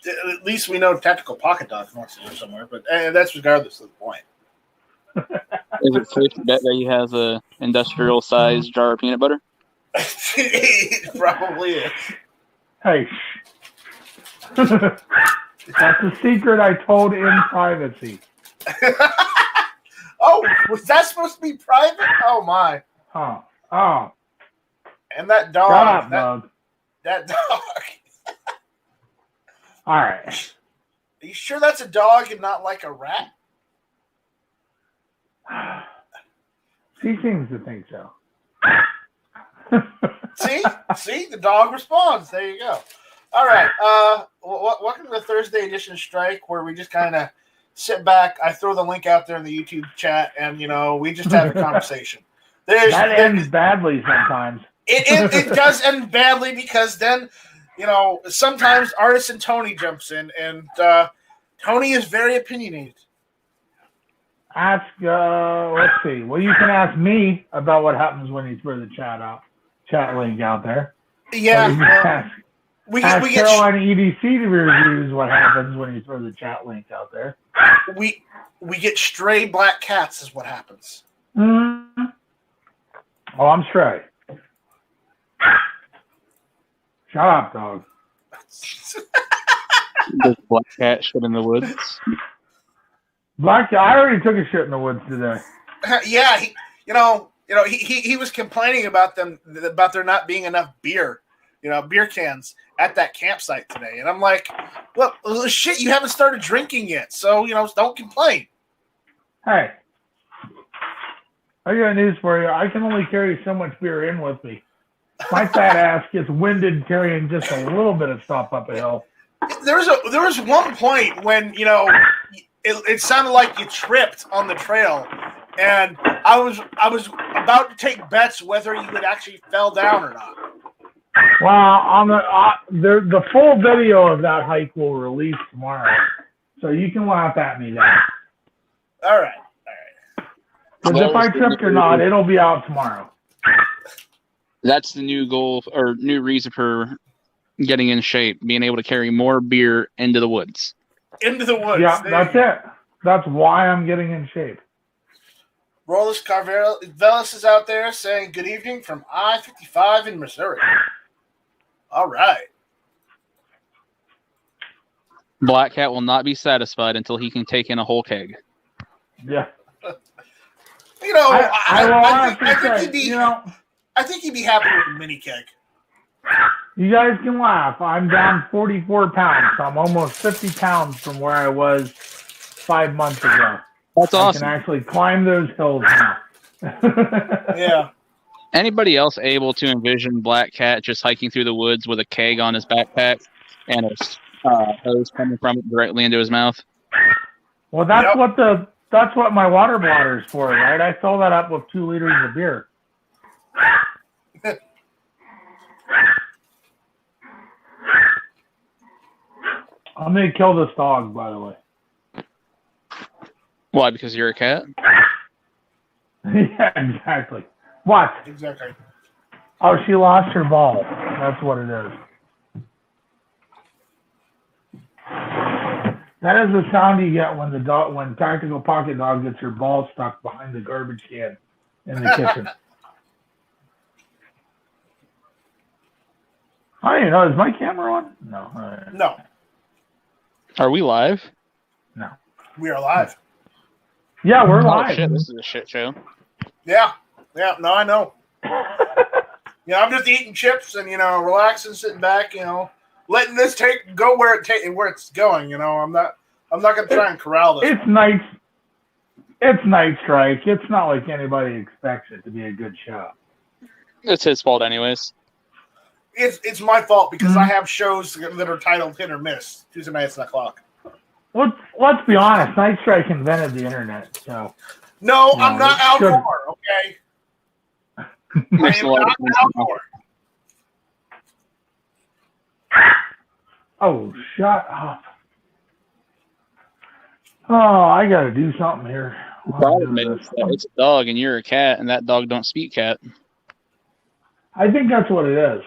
At least we know Tactical Pocket Dog wants to live somewhere, but that's regardless of the point. Is it safe to bet that he has a industrial-sized jar of peanut butter? It probably is. Hey, that's a secret I told in privacy. Oh, was that supposed to be private? Oh my! Huh? Oh. And that dog. Shut up, dog. That dog. All right. Are you sure that's a dog and not like a rat? She seems to think so. See, the dog responds. There you go. All right. Welcome to the Thursday edition of Strike, where we just kind of sit back. I throw the link out there in the YouTube chat, and we just have a conversation. That ends badly sometimes. It does end badly because then, sometimes Artisan Tony jumps in, and Tony is very opinionated. Ask, let's see. Well, you can ask me about what happens when you throw the chat link out there. Yeah. We get Carolina EDC to reviews what happens when you throw the chat link out there. We get stray black cats is what happens. Mm-hmm. Oh, I'm stray. Shut up, dog. Does black cat shit in the woods? Black cat, I already took a shit in the woods today. Yeah, he was complaining about there not being enough beer cans at that campsite today. And I'm like, look, shit, you haven't started drinking yet. So, don't complain. Hey, I got news for you. I can only carry so much beer in with me. My fat ass gets winded carrying just a little bit of stuff up a hill. There was one point when, it sounded like you tripped on the trail. And I was about to take bets whether you had actually fell down or not. Well, on the full video of that hike will release tomorrow, so you can laugh at me then. All right. Because if I tripped or not, it'll be out tomorrow. That's the new goal or new reason for getting in shape, being able to carry more beer into the woods. Into the woods. Yeah, that's it. That's why I'm getting in shape. Rollis Carvelis is out there saying good evening from I-55 in Missouri. All right. Black Cat will not be satisfied until he can take in a whole keg. Yeah. I think he'd be happy with a mini keg. You guys can laugh. I'm down 44 pounds. So I'm almost 50 pounds from where I was 5 months ago. That's awesome. I can actually climb those hills now. Yeah. Anybody else able to envision Black Cat just hiking through the woods with a keg on his backpack and a hose coming from it directly into his mouth? Well, that's what my water bladder is for, right? I fill that up with 2 liters of beer. I'm going to kill this dog, by the way. Why? Because you're a cat? Yeah, exactly. What? Exactly. Oh, she lost her ball. That's what it is. That is the sound you get when Tactical Pocket Dog gets her ball stuck behind the garbage can in the kitchen. I don't know. Is my camera on? No. No. Are we live? No. We are live. Yeah, we're Oh, live. shit, this is a shit show. Yeah. No, I know. I'm just eating chips and, relaxing, sitting back, letting this go where it's going, I'm not going to try and corral this. It's night. It's night strike. It's not like anybody expects it to be a good show. It's his fault anyways. It's my fault because I have shows that are titled Hit or Miss, Tuesday nights at 9:00. Let's be honest. Night Strike invented the internet, so. No, I'm not outdoor, okay? I am not outdoor. Oh, shut up. Oh, I got to do something here. The problem is that it's a dog and you're a cat and that dog don't speak cat. I think that's what it is.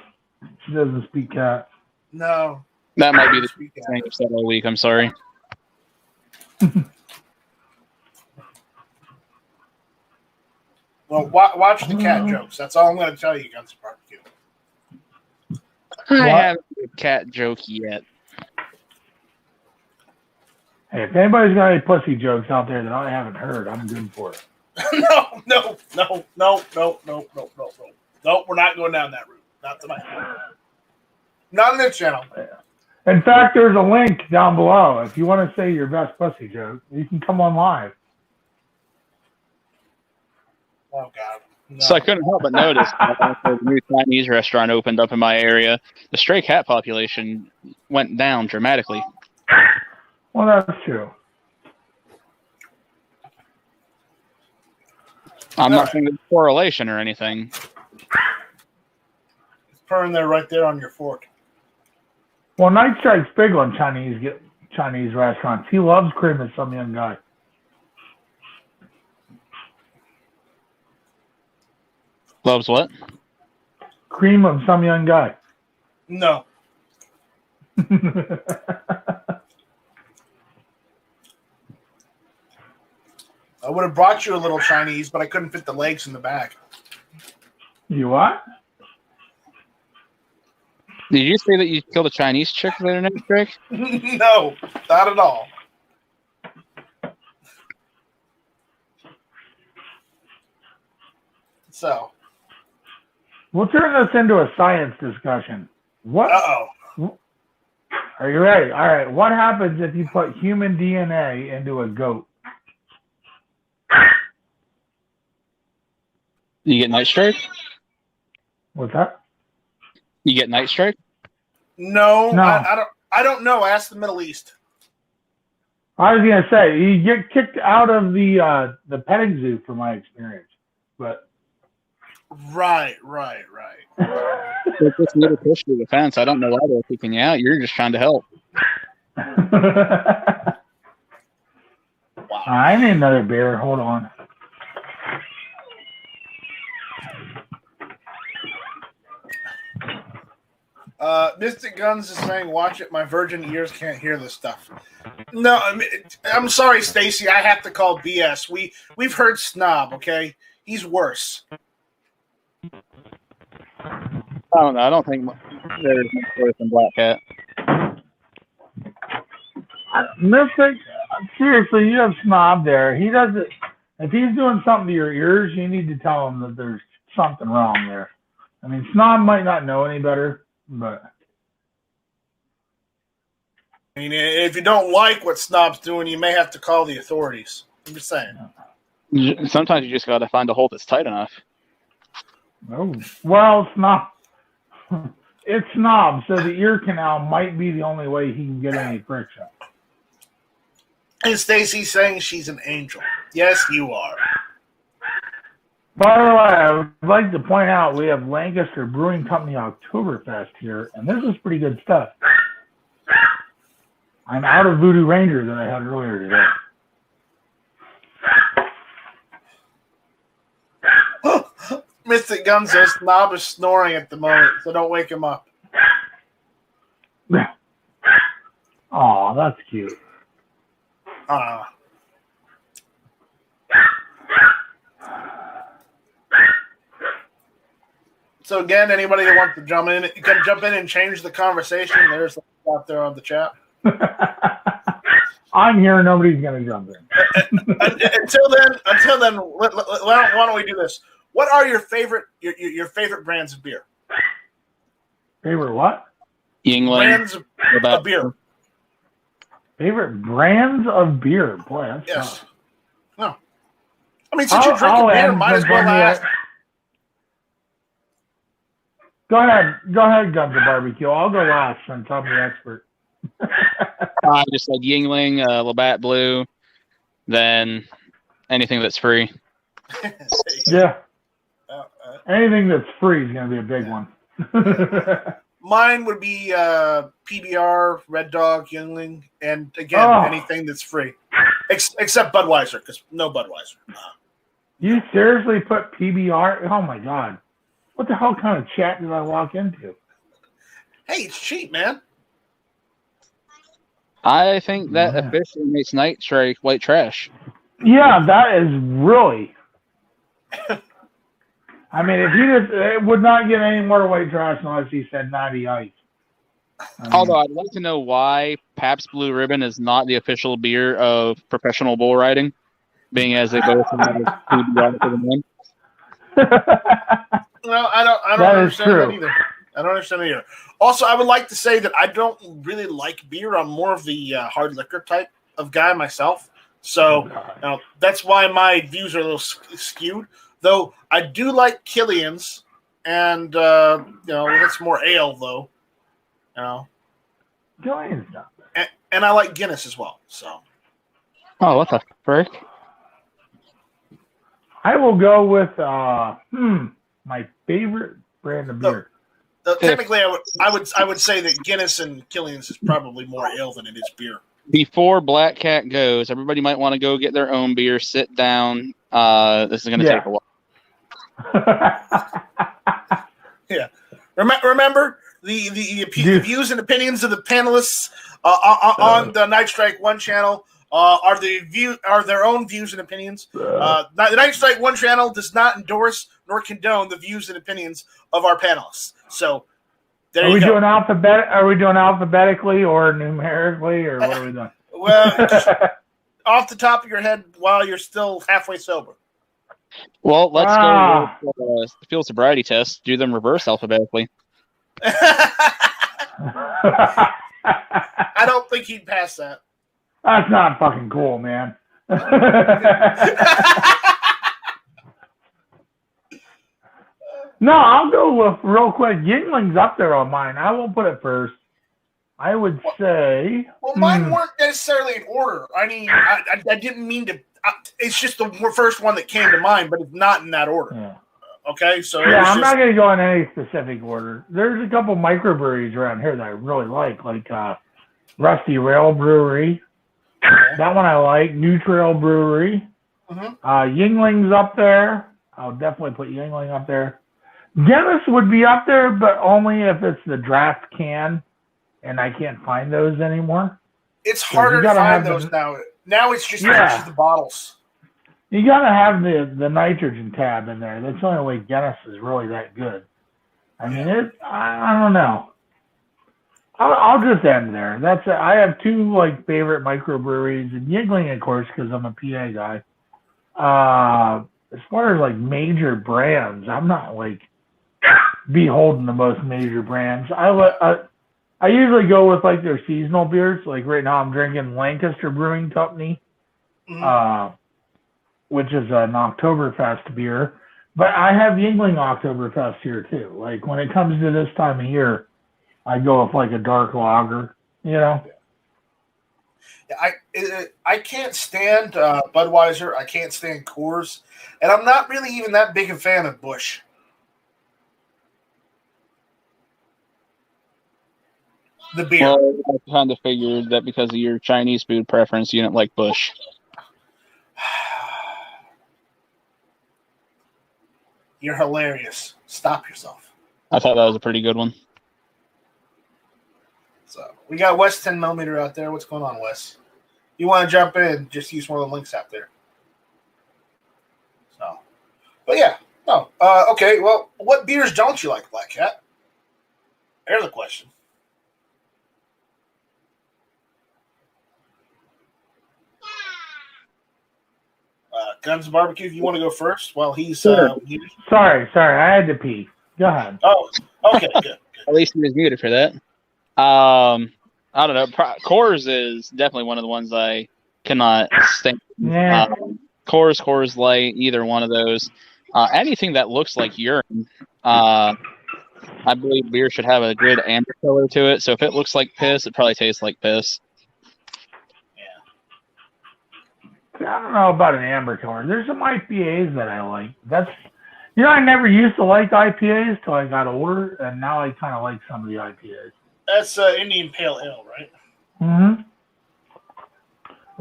She doesn't speak cat. No. That might be the Speak thing I've said all week. I'm sorry. Well, watch the cat jokes. That's all I'm going to tell you, Guns Barbecue. I haven't a cat joke yet. Hey, if anybody's got any pussy jokes out there that I haven't heard, I'm good for it. No, we're not going down that route. Not tonight. Not on this channel. In fact, there's a link down below. If you want to say your best pussy joke, you can come on live. Oh, God. No. So I couldn't help but notice that the new Chinese restaurant opened up in my area. The stray cat population went down dramatically. Well, that's true. I'm not saying there's a correlation or anything. It's purring there right there on your fork. Well, Night Strike's big on Chinese restaurants. He loves cream of some young guy. Loves what? Cream of some young guy. No. I would have brought you a little Chinese, but I couldn't fit the legs in the back. You what? Did you say that you killed a Chinese chick the other night, Drake? No, not at all. So. We'll turn this into a science discussion. What? Uh-oh. Are you ready? All right. What happens if you put human DNA into a goat? You get night strike? What's that? You get night strike? No. No. I don't know. Ask the Middle East. I was gonna say you get kicked out of the petting zoo, from my experience. But Right. It's just a little push through the fence. I don't know why they're kicking you out. You're just trying to help. Wow. I need another beer. Hold on. Mystic Guns is saying, "Watch it. My virgin ears can't hear this stuff." No, I'm sorry, Stacy. I have to call BS. We've heard Snob. Okay, he's worse. I don't know. I don't think there's much worse than Black Cat. Mystic, seriously, you have Snob there. He does it. If he's doing something to your ears, you need to tell him that there's something wrong there. I mean, Snob might not know any better, but I mean, if you don't like what Snob's doing, you may have to call the authorities. I'm just saying. Sometimes you just got to find a hole that's tight enough. oh, well, Snob. It's Snob, so the ear canal might be the only way he can get any friction. And Stacy's saying she's an angel. Yes, you are. By the way, I would like to point out we have Lancaster Brewing Company Oktoberfest here, and this is pretty good stuff. I'm out of Voodoo Ranger that I had earlier today. Mystic Gun says Snob is snoring at the moment, so don't wake him up. Aw, that's cute. So again, anybody that wants to jump in, you can jump in and change the conversation. There's out there on the chat. I'm here. Nobody's gonna jump in. Until then, why don't we do this? What are your favorite brands of beer? Favorite what? Yingling. Brands of beer. Favorite brands of beer? Boy, that's Yes. tough. No. I mean, since you're drinking beer, might as well ask. Go ahead, Guns of Barbecue. I'll go last since I'm the expert. I just said Yingling, Labatt Blue, then anything that's free. Yeah. Anything that's free is going to be a big one. Mine would be PBR, Red Dog, Yingling, and again, anything that's free. Except Budweiser, because no Budweiser. You seriously put PBR? Oh, my God. What the hell kind of chat did I walk into? Hey, it's cheap, man. I think that officially makes Night Strike white trash. Yeah, that is really. I mean, if he just, it would not get any more white trash unless he said Natty Ice. Although I'd like to know why Pabst Blue Ribbon is not the official beer of professional bull riding, being as they both have PBR for the name. No, I don't understand that either. I don't understand either. Also, I would like to say that I don't really like beer. I'm more of the hard liquor type of guy myself. So that's why my views are a little skewed. Though I do like Killian's, and it's more ale though. Killian's not bad. And I like Guinness as well. So. Oh, what the frick? I will go with my favorite brand of beer. Technically, I would say that Guinness and Killian's is probably more ale than it is beer. Before Black Cat goes, everybody might want to go get their own beer, sit down. This is going to take a while. Yeah. Remember the views and opinions of the panelists on the Night Strike 1 channel are their own views and opinions. The Night Strike 1 channel does not endorse nor condone the views and opinions of our panelists. So are we doing alphabetically or numerically, or what are we doing? Well, off the top of your head while you're still halfway sober. Well, let's go with the field sobriety test. Do them reverse alphabetically. I don't think he'd pass that. That's not fucking cool, man. No, I'll go with real quick. Yingling's up there on mine. I won't put it first. I would say. Well, mine weren't necessarily in order. I mean, I didn't mean to. It's just the first one that came to mind, but it's not in that order. Yeah. Okay, so I'm not going to go in any specific order. There's a couple microbreweries around here that I really like Rusty Rail Brewery. Okay. That one I like. New Trail Brewery. Yingling's up there. I'll definitely put Yingling up there. Guinness would be up there, but only if it's the draft can, and I can't find those anymore. It's harder to find those now. Now it's just the bottles. You gotta have the nitrogen tab in there. That's the only way Guinness is really that good. I mean, I don't know. I'll just end there. That's it. I have two favorite microbreweries, and Yingling, of course, because I'm a PA guy. As far as major brands, I'm not beholden to most major brands. I usually go with their seasonal beers. Right now, I'm drinking Lancaster Brewing Company, which is an Oktoberfest beer. But I have Yingling Oktoberfest here too. When it comes to this time of year, I go with a dark lager. Yeah, I can't stand Budweiser. I can't stand Coors, and I'm not really even that big a fan of Busch. The beer. Well, I kind of figured that because of your Chinese food preference, you didn't like Busch. You're hilarious. Stop yourself. I thought that was a pretty good one. So we got Wes 10mm out there. What's going on, Wes? You want to jump in? Just use one of the links out there. So, but yeah, no. Okay. Well, what beers don't you like, Black Cat? There's a question. Guns Barbecue, if you want to go first, while he's Sorry, I had to pee. Go ahead. Oh, okay, good. At least he was muted for that. I don't know. Coors is definitely one of the ones I cannot stand. Yeah. Coors Light, either one of those. Anything that looks like urine. I believe beer should have a good amber color to it. So if it looks like piss, it probably tastes like piss. I don't know about an amber color. There's some IPAs that I like. I never used to like IPAs till I got older, and now I kind of like some of the IPAs. That's Indian Pale Ale, right? Mm-hmm.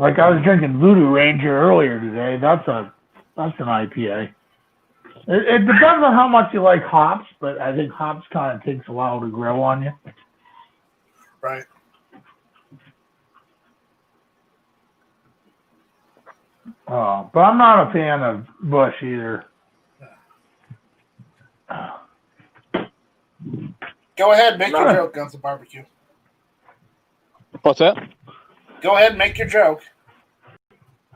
I was drinking Voodoo Ranger earlier today. That's an IPA. It depends on how much you like hops, but I think hops kind of takes a while to grow on you. Right. Oh, but I'm not a fan of Bush either. Go ahead, make your joke, Guns and Barbecue. What's that? Go ahead, make your joke.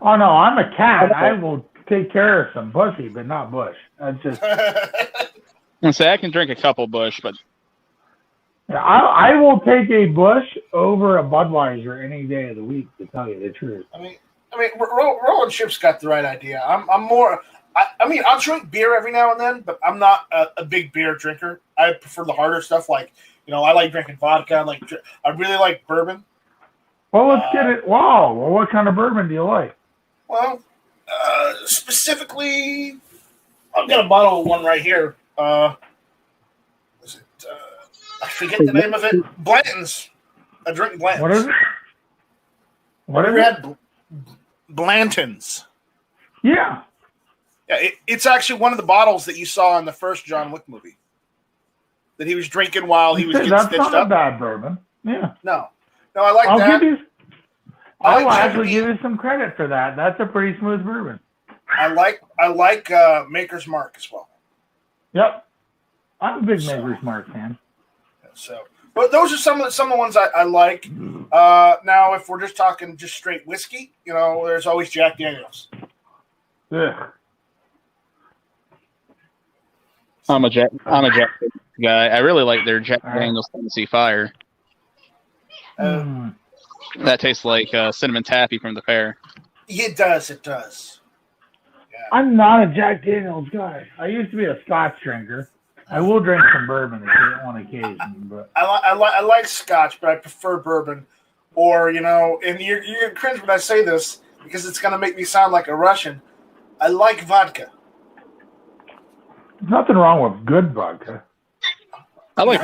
Oh no, I'm a cat. I will take care of some pussy, but not Bush. That's just. And say I can drink a couple Bush, but I will take a Bush over a Budweiser any day of the week, to tell you the truth. I mean, Roland Chip's got the right idea. I'm more. I mean, I'll drink beer every now and then, but I'm not a big beer drinker. I prefer the harder stuff, like I like drinking vodka. I really like bourbon. Well, let's get it. Wow. Well, what kind of bourbon do you like? Well, specifically, I've got a bottle of one right here. Is it? I forget the name of it. Blanton's. I drink Blanton's. What is it? What Have is you it? had Blanton's? Yeah. Yeah, it's actually one of the bottles that you saw in the first John Wick movie that he was drinking while he was getting That's stitched not up. a bad bourbon. Yeah. No, I like that. I will actually give you some credit for that. That's a pretty smooth bourbon. I like Maker's Mark as well. Yep. I'm a big Maker's Mark fan. So, but those are some of the ones I like. Now, if we're just talking just straight whiskey, there's always Jack Daniels. Ugh. I'm a Jack guy. I really like their Jack Daniels Tennessee Fire. That tastes like cinnamon taffy from the fair. It does. Yeah. I'm not a Jack Daniels guy. I used to be a Scotch drinker. I will drink some bourbon on occasion, but I like Scotch, but I prefer bourbon. Or and you're gonna cringe when I say this because it's gonna make me sound like a Russian. I like vodka. there's nothing wrong with good vodka. I like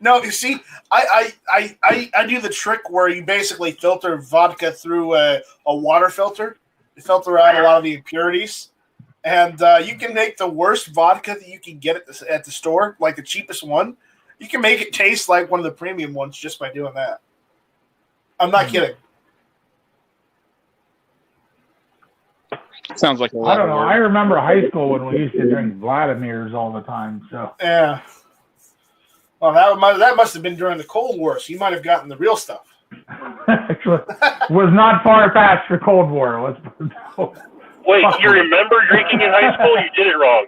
No, you see, I do the trick where you basically filter vodka through a water filter. You filter out a lot of the impurities. And you can make the worst vodka that you can get at the store, like the cheapest one. You can make it taste like one of the premium ones just by doing that. I'm not kidding. Sounds like a lot. I don't know. I remember high school when we used to drink Vladimir's all the time. So yeah. Well, that must have been during the Cold War, so you might have gotten the real stuff. was not far past the Cold War. Let's put it that way. Wait, you remember drinking in high school? You did it wrong.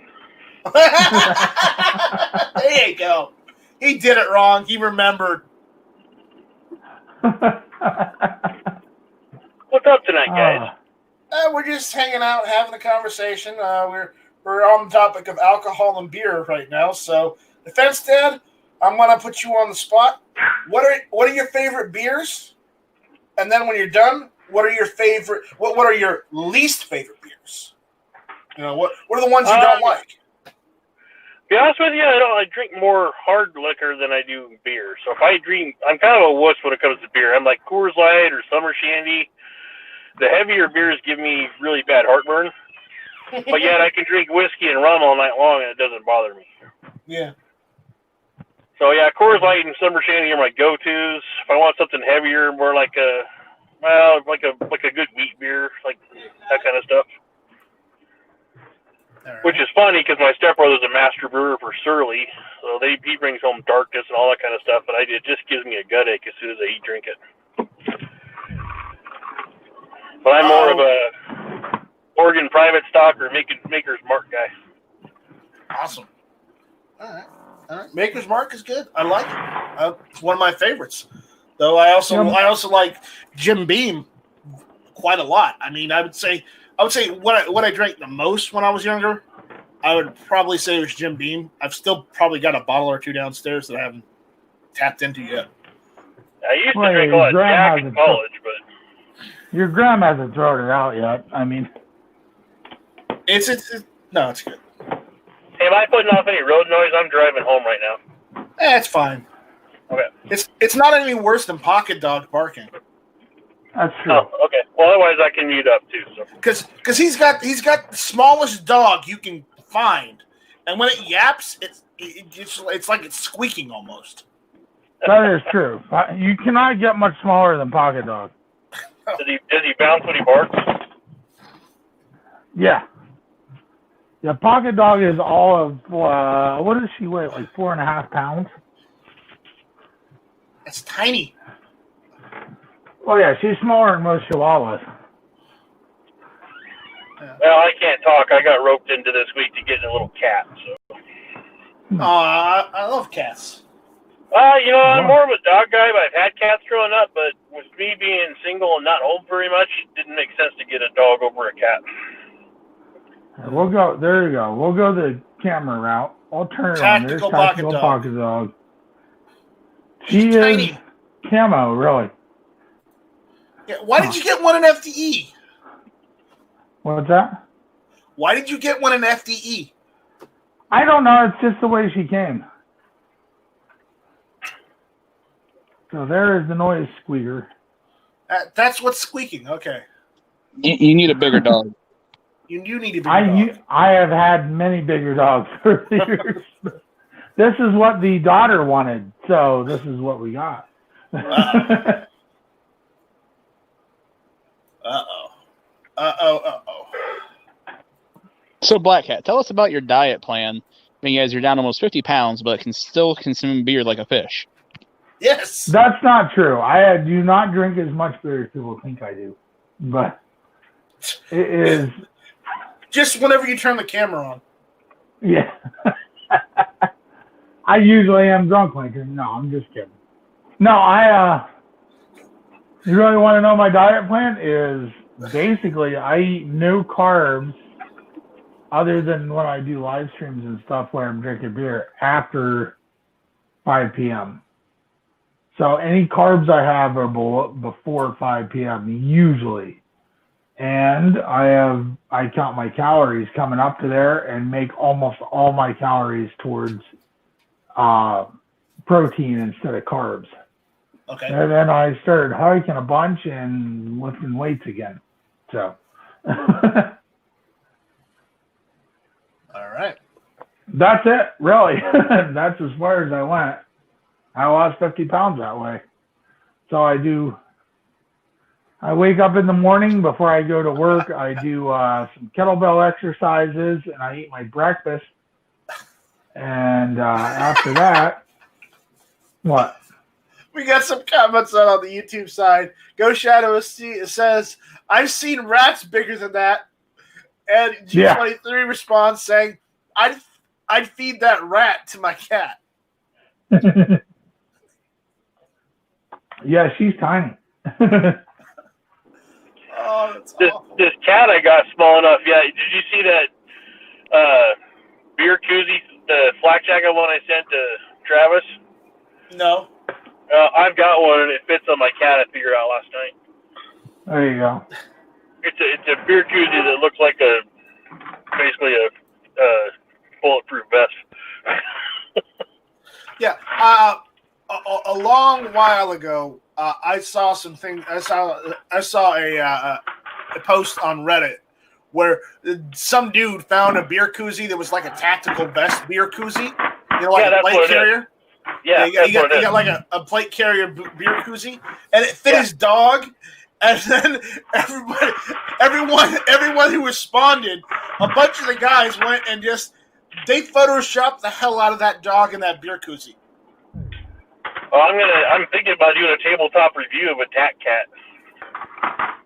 There you go. He did it wrong. He remembered. What's up tonight, guys? We're just hanging out, having a conversation. We're on the topic of alcohol and beer right now. So, Defense Dad, I'm gonna put you on the spot. What are your favorite beers? And then when you're done, what are your least favorite beers? What are the ones you don't like? To be honest with you, I drink more hard liquor than I do beer. So if I drink, I'm kind of a wuss when it comes to beer. I'm like Coors Light or Summer Shandy. The heavier beers give me really bad heartburn. But yet I can drink whiskey and rum all night long and it doesn't bother me. Yeah. So yeah, Coors Light and Summer Shandy are my go-tos. If I want something heavier, more like a good wheat beer, like that kind of stuff. Right. Which is funny because my stepbrother's a master brewer for Surly, so he brings home darkness and all that kind of stuff. But it just gives me a gut ache as soon as I drink it. But I'm more of a Oregon private stock or Maker's Mark guy. Awesome. All right. Maker's Mark is good. I like it. It's one of my favorites. Though I also like Jim Beam quite a lot. I mean, I would say what I drank the most when I was younger, I would probably say it was Jim Beam. I've still probably got a bottle or two downstairs that I haven't tapped into yet. I used to drink a lot of Jack in college, but your grandma hasn't thrown it out yet. I mean, it's good. Hey, am I putting off any road noise? I'm driving home right now. It's fine. Okay. It's not any worse than Pocket Dog barking. That's true. Oh, okay. Well, otherwise I can mute up too. So. Because he's got the smallest dog you can find, and when it yaps, it's like it's squeaking almost. That is true. You cannot get much smaller than Pocket Dog. Does he bounce when he barks? Yeah. Yeah, Pocket Dog is all of, what does she weigh, like 4.5 pounds? It's tiny. Well, yeah, she's smaller than most Chihuahuas. Well, I can't talk. I got roped into this week to get a little cat. So. I love cats. I'm more of a dog guy, but I've had cats growing up. But with me being single and not home very much, it didn't make sense to get a dog over a cat. We'll go. There you go. We'll go the camera route. I'll turn it on. There's Tactical Pocket Dog. She is camo, really. Yeah. Why did you get one in FDE? What's that? Why did you get one in FDE? I don't know. It's just the way she came. So there is the noise squeaker. That's what's squeaking. Okay. You need a bigger dog. You need a bigger dog. I have had many bigger dogs for the years. This is what the daughter wanted, so this is what we got. So, Black Cat, tell us about your diet plan. Being as you're down almost 50 pounds, but can still consume beer like a fish. Yes. That's not true. I do not drink as much beer as people think I do. But it is... Just whenever you turn the camera on. Yeah. I usually am drunk, Lincoln. No, I'm just kidding. No, you really want to know my diet plan? Is basically I eat no carbs other than when I do live streams and stuff where I'm drinking beer after 5 p.m. So any carbs I have are before 5 p.m. usually. And I count my calories coming up to there and make almost all my calories towards protein instead of carbs. Okay. And then I started hiking a bunch and lifting weights again. So. All right. That's it, really. That's as far as I went. I lost 50 pounds that way. So I wake up in the morning before I go to work. I do some kettlebell exercises and I eat my breakfast. And after that, what? We got some comments on the YouTube side. Go Shadow says, I've seen rats bigger than that. And G23 responds saying, I'd feed that rat to my cat. Yeah, she's tiny. Oh, that's awful. This cat I got small enough. Yeah, did you see that beer koozie, the flak jacket one I sent to Travis? No. I've got one and it fits on my cat. I figured out last night. There you go. It's a beer koozie that looks like basically a bulletproof vest. Yeah. A long while ago, I saw something. I saw a post on Reddit where some dude found a beer koozie that was like a tactical vest beer koozie. You know, like a plate carrier. Yeah, you got like a plate carrier beer koozie, and it fit his dog. And then everyone who responded, a bunch of the guys went and they photoshopped the hell out of that dog in that beer koozie. Well, I'm thinking about doing a tabletop review of a Tac Cat.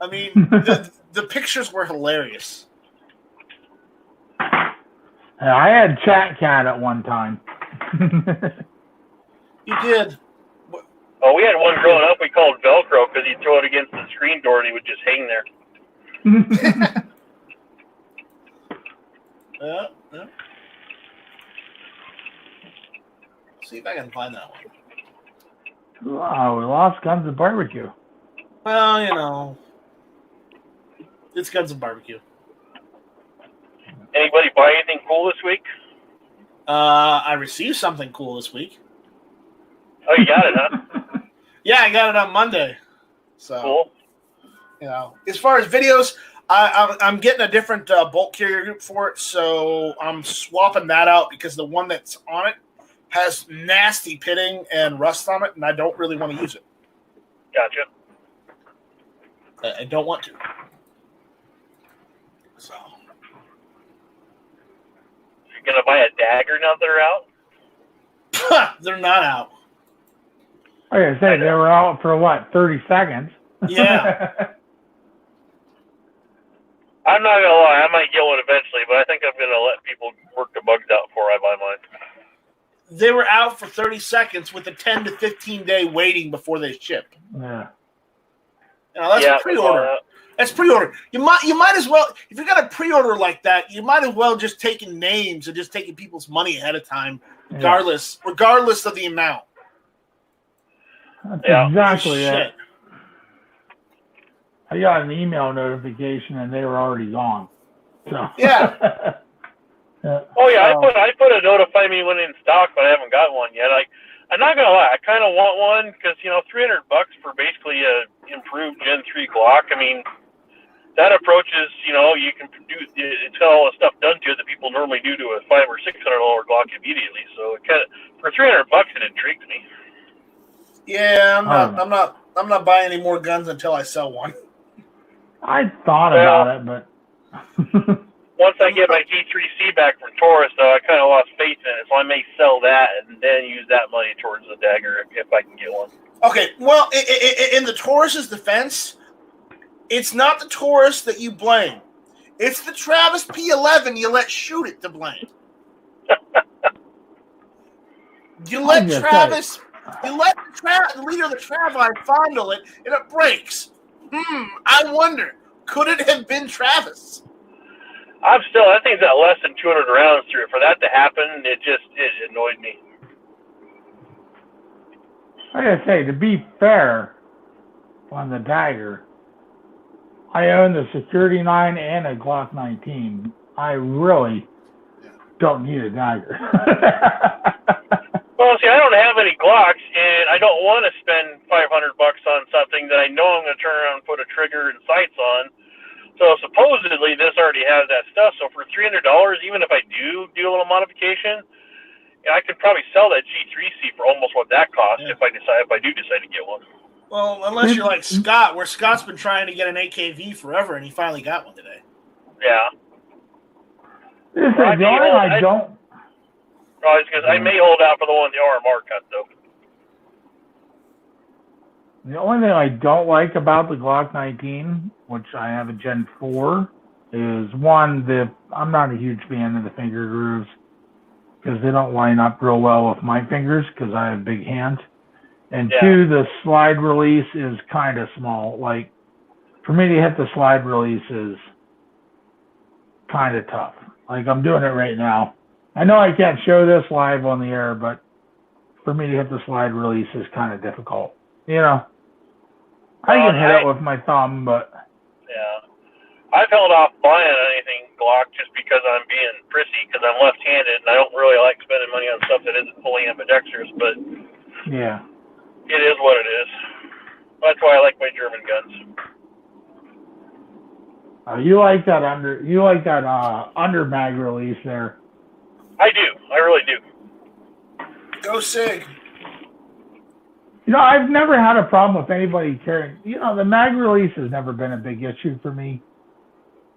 I mean, the pictures were hilarious. I had Chat Cat at one time. You did. Oh, we had one growing up we called Velcro because he'd throw it against the screen door and he would just hang there. Yeah. See if I can find that one. Wow, we lost Guns of Barbecue. Well, you know, it's Guns of Barbecue. Anybody buy anything cool this week? I received something cool this week. Oh, you got it, huh? Yeah, I got it on Monday. So, cool. You know, as far as videos, I'm getting a different bolt carrier group for it, so I'm swapping that out because the one that's on it has nasty pitting and rust on it, and I don't really want to use it. Gotcha. I don't want to. So. You're going to buy a dagger now that they're out? They're not out. Like I said, they were out for what, 30 seconds? Yeah. I'm not going to lie, I might get one eventually, but I think I'm going to let people work the bugs out before I buy mine. They were out for 30 seconds with a 10 to 15 day waiting before they shipped. Yeah. That's a pre-order. That's pre-order. You might as well, if you're going to pre-order like that, you might as well just taking names and just taking people's money ahead of time, regardless of the amount. That's exactly it. I got an email notification and they were already gone. So. Yeah. Oh yeah, I put a notify me when in stock, but I haven't got one yet. I'm not gonna lie, I kind of want one because $300 for basically a improved Gen 3 Glock. I mean, that approaches you can do it's got all the stuff done to it that people normally do to a $500 or $600 Glock immediately. So it kind of for $300 it intrigues me. Yeah, I'm not buying any more guns until I sell one. I thought about it, but once I get my G3C back from Taurus, though, I kind of lost faith in it, so I may sell that and then use that money towards the dagger if I can get one. Okay, well, in the Taurus's defense, it's not the Taurus that you blame. It's the Travis P11 you let shoot it to blame. You let Travis, the leader of the Travi fondle it, and it breaks. I wonder, could it have been Travis? I think that less than 200 rounds through it. For that to happen, it annoyed me. Like I say, to be fair, on the dagger, I own the Security 9 and a Glock 19. I really don't need a dagger. Well, see, I don't have any Glocks, and I don't want to spend $500 on something that I know I'm going to turn around and put a trigger and sights on. So supposedly this already has that stuff. So for $300, even if I do a little modification, I could probably sell that G3C for almost what that costs if I do decide to get one. Well, unless you're like Scott, where Scott's been trying to get an AKV forever, and he finally got one today. Yeah. I may hold out for the one the RMR cut, though. The only thing I don't like about the Glock 19, which I have a Gen 4, is one, I'm not a huge fan of the finger grooves because they don't line up real well with my fingers because I have big hands. And two, the slide release is kind of small. Like, for me to hit the slide release is kind of tough. Like, I'm doing it right now. I know I can't show this live on the air, but for me to hit the slide release is kind of difficult. I can hit it with my thumb, but... Yeah. I've held off buying anything Glock just because I'm being prissy, because I'm left-handed, and I don't really like spending money on stuff that isn't fully ambidextrous, but... Yeah. It is what it is. That's why I like my German guns. You like that under mag release there. I do. I really do. Go Sig. I've never had a problem with anybody carrying. The mag release has never been a big issue for me.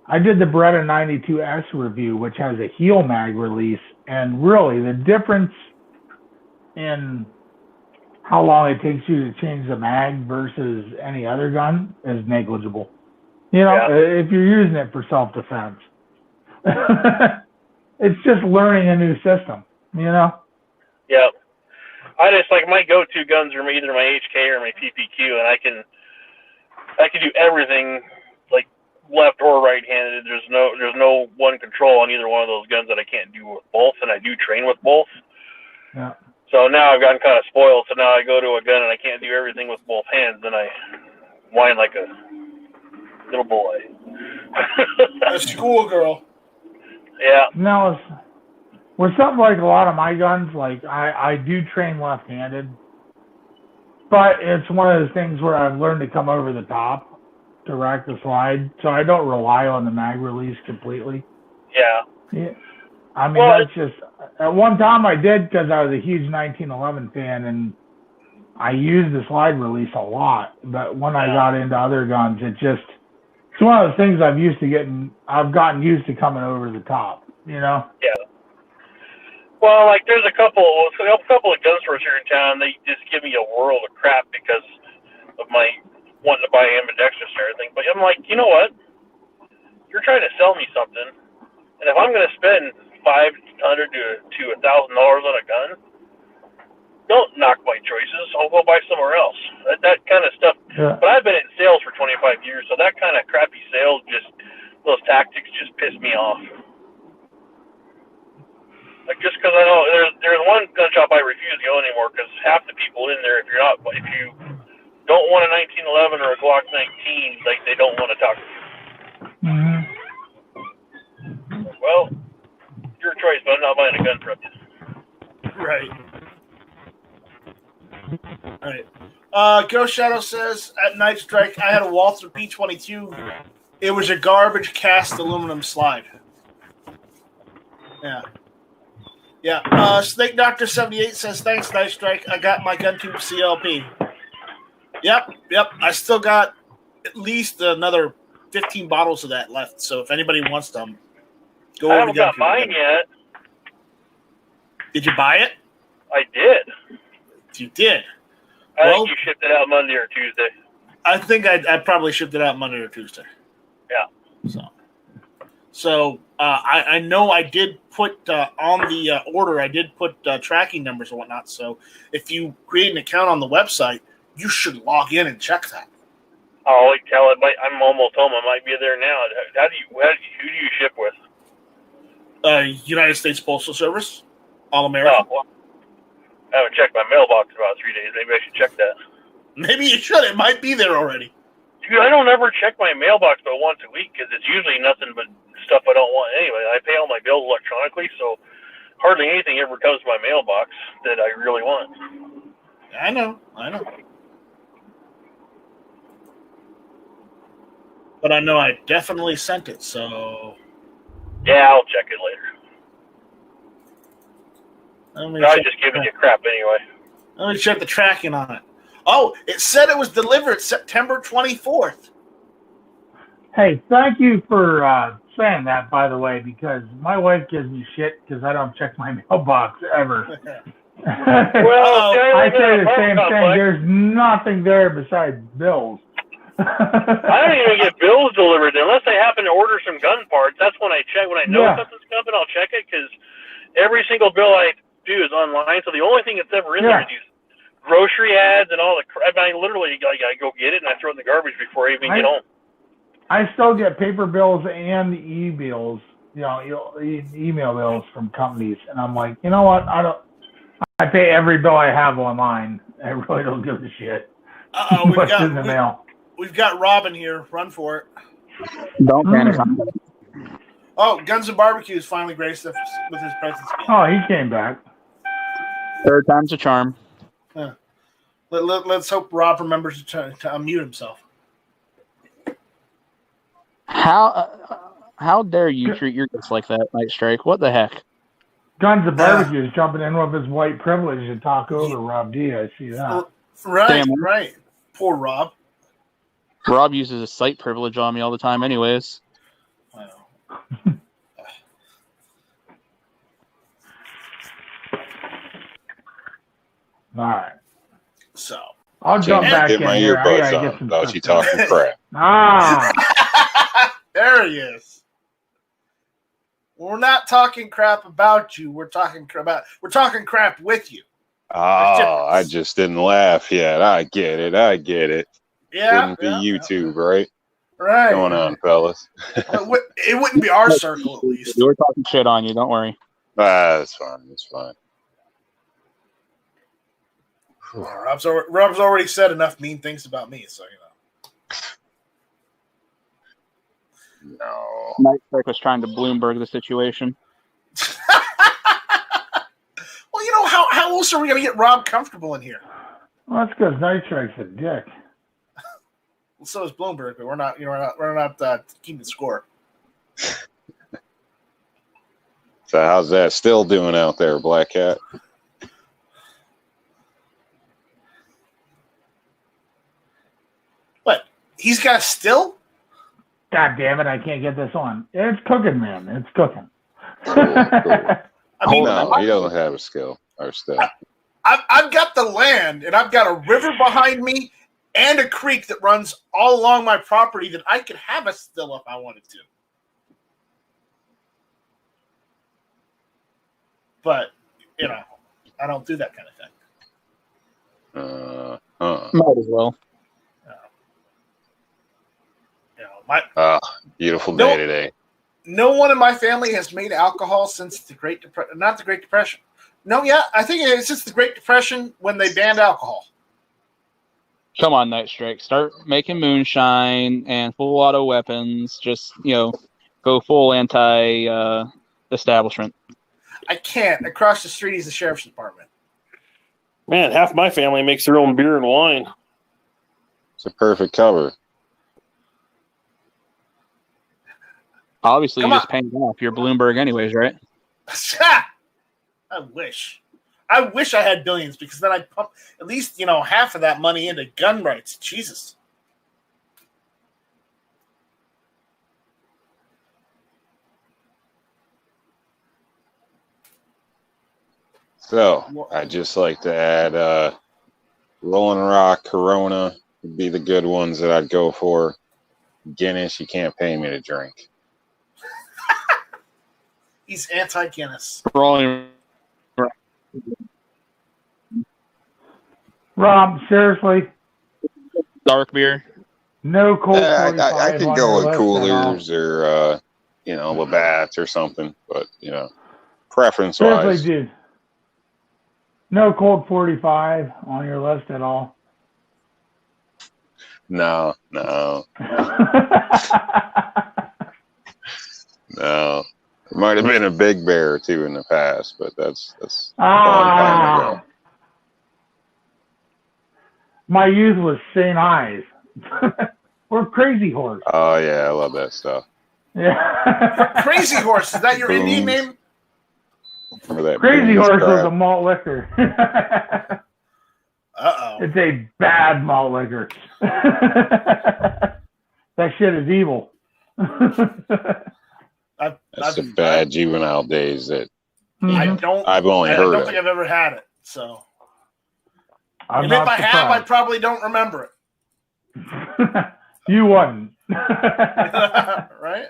I did the Beretta 92S review, which has a heel mag release, and really the difference in how long it takes you to change the mag versus any other gun is negligible. If you're using it for self-defense. It's just learning a new system, Yep. I just like my go-to guns are either my HK or my PPQ, and I can do everything like left or right-handed. There's no one control on either one of those guns that I can't do with both, and I do train with both. Yeah. So now I've gotten kind of spoiled. So now I go to a gun and I can't do everything with both hands, and I whine like a little boy. A schoolgirl. Yeah. Now, with something like a lot of my guns, like I do train left-handed, but it's one of those things where I've learned to come over the top to rack the slide, so I don't rely on the mag release completely. Yeah. Yeah. I mean, At one time I did because I was a huge 1911 fan, and I used the slide release a lot. But when I got into other guns, it's one of those things I've gotten used to coming over the top, you know? Yeah. Well, like there's a couple of gun stores here in town. They just give me a world of crap because of my wanting to buy ambidextrous and everything. But I'm like, you know what? You're trying to sell me something, and if I'm going to spend $500 to $1,000 on a gun, don't knock my choices. I'll go buy somewhere else. That kind of stuff. Yeah. But I've been in sales for 25 years, so that kind of crappy sales, those tactics just piss me off. Like just because I know there's one gun shop I refuse to go anymore because half the people in there, if you don't want a 1911 or a Glock 19, like they don't want to talk to you. Mm-hmm. Well, your choice, but I'm not buying a gun from you. Right. All right. Ghost Shadow says, at Night Strike, I had a Walther P22. It was a garbage cast aluminum slide. Yeah. Yeah. Snake Doctor 78 says, thanks, Night Strike. I got my GunTube CLP. Yep. I still got at least another 15 bottles of that left. So if anybody wants them, go over to GunTube. I haven't got mine yet. Did you buy it? I did. You did. I think you shipped it out Monday or Tuesday. I think I probably shipped it out Monday or Tuesday. Yeah. So I know I did put on the order, I did put tracking numbers and whatnot. So if you create an account on the website, you should log in and check that. Oh, I'm almost home. I might be there now. Who do you ship with? United States Postal Service, All American. Oh, well, I haven't checked my mailbox in about 3 days. Maybe I should check that. Maybe you should. It might be there already. Dude, I don't ever check my mailbox but once a week because it's usually nothing but stuff I don't want anyway. I pay all my bills electronically, so hardly anything ever comes to my mailbox that I really want. I know. But I know I definitely sent it, so... Yeah, I'll check it later. I was just giving you crap anyway. Let me check the tracking on it. Oh, it said it was delivered September 24th. Hey, thank you for saying that, by the way, because my wife gives me shit because I don't check my mailbox ever. Well, I say the same thing. There's nothing there besides bills. I don't even get bills delivered unless I happen to order some gun parts. That's when I check. When I know something's coming, I'll check it because every single bill I do is online. So the only thing that's ever in there is these grocery ads and all the crap. I literally I go get it and I throw it in the garbage before I even get home. I still get paper bills and e-bills, email bills from companies, and I'm like, you know what? I pay every bill I have online. I really don't give a shit. What's in the mail? We've got Robin here. Run for it. Don't panic. Oh, Guns and Barbecue is finally graced us with his presence. Oh, he came back. Third time's a charm. Huh. Let's hope Rob remembers to unmute himself. How dare you treat your guests like that, Night Strike? What the heck? Guns and Barbecue is jumping in with his white privilege to talk over Rob D. I see that. Right. Poor Rob. Rob uses his sight privilege on me all the time anyways. I know. All right. So I'll jump back in my here. earbuds on. Thought you talking crap. There he is. We're not talking crap about you. We're talking crap with you. Oh, I just didn't laugh yet. I get it. Yeah. Wouldn't be YouTube, right? Right. What's going on, fellas? It wouldn't be our circle, at least. We're talking shit on you. Don't worry. That's fine. It's fine. Rob's already said enough mean things about me, so No. Night Strike was trying to Bloomberg the situation. Well, how else are we going to get Rob comfortable in here? Well, that's because Night Strike's a dick. Well, so is Bloomberg, but we're not keeping score. So how's that still doing out there, Black Cat? What? He's got a still? God damn it! I can't get this on. It's cooking, man. It's cooking. Cool. I mean, No, he doesn't have a skill or still. I've got the land, and I've got a river behind me and a creek that runs all along my property that I could have a still if I wanted to. But, you know, I don't do that kind of thing. Might as well. You know, Beautiful day today. No one in my family has made alcohol since the Great Depression. Not the Great Depression. No, yeah, I think it's since the Great Depression when they banned alcohol. Come on, Night Strike. Start making moonshine and full auto weapons. Just, go full anti-establishment. I can't. Across the street is the sheriff's department. Man, half my family makes their own beer and wine. It's a perfect cover. Obviously, you just paid off your Bloomberg anyways, right? I wish I had billions because then I'd pump at least, half of that money into gun rights. Jesus. So I'd just like to add Rolling Rock, Corona would be the good ones that I'd go for. Guinness, you can't pay me to drink. He's anti-Guinness. Rolling. Rob, seriously, Dark beer. no cold. I could go with Coolers or Labatt's or something, but preference wise. Seriously, dude. No cold 45 on your list at all. No. It might have been a Big Bear or two in the past, but that's a long time ago. My youth was St. Ives. Or Crazy Horse. Oh yeah, I love that stuff. Yeah. Crazy Horse, is that your Indian name? Remember that Crazy Horse crap? was a malt liquor. Uh-oh. It's a bad malt liquor. That shit is evil. That's the bad juvenile days that I've only heard. I don't think I've ever had it. So, and if I have, I probably don't remember it. You wouldn't. Right?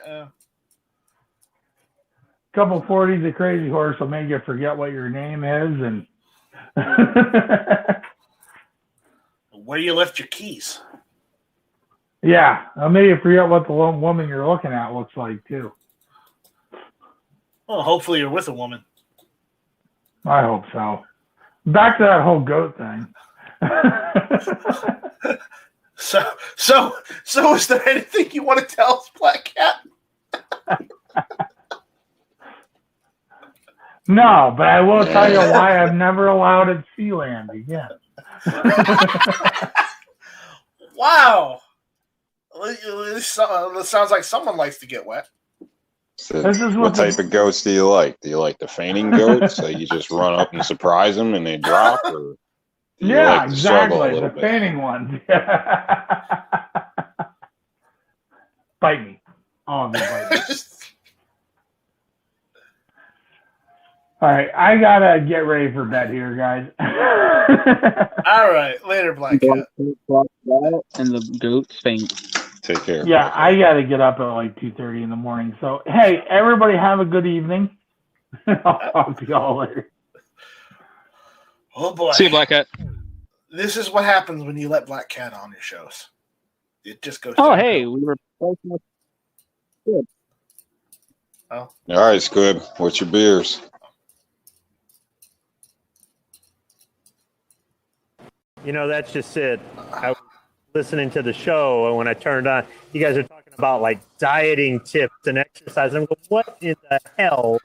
Couple 40s of Crazy Horse will make you forget what your name is and where you left your keys. Yeah, I'll make you forget what the woman you're looking at looks like too. Well, hopefully you're with a woman. I hope so. Back to that whole goat thing. So is there anything you want to tell us, Black Cat? No, but I will tell you why I've never allowed it Sealand again. Wow. It sounds like someone likes to get wet. So what type of goats do you like? Do you like the fainting goats? So you just run up and surprise them and they drop? Or yeah, like exactly. The fainting ones. Bite me. Oh, they bite me. All right, I gotta get ready for bed here, guys. All right, later, Black Cat. And the goats faint. Take care. Yeah, I gotta get up at like 2:30 in the morning. So, hey, everybody, have a good evening. I'll talk to y'all later. Oh boy! See you, Black Cat. This is what happens when you let Black Cat on your shows. It just goes. Oh, hey, we were good. Oh. All right, Squib. What's your beers? That's just it. I was listening to the show, and when I turned on, you guys are talking about like dieting tips and exercise. I'm going, what in the hell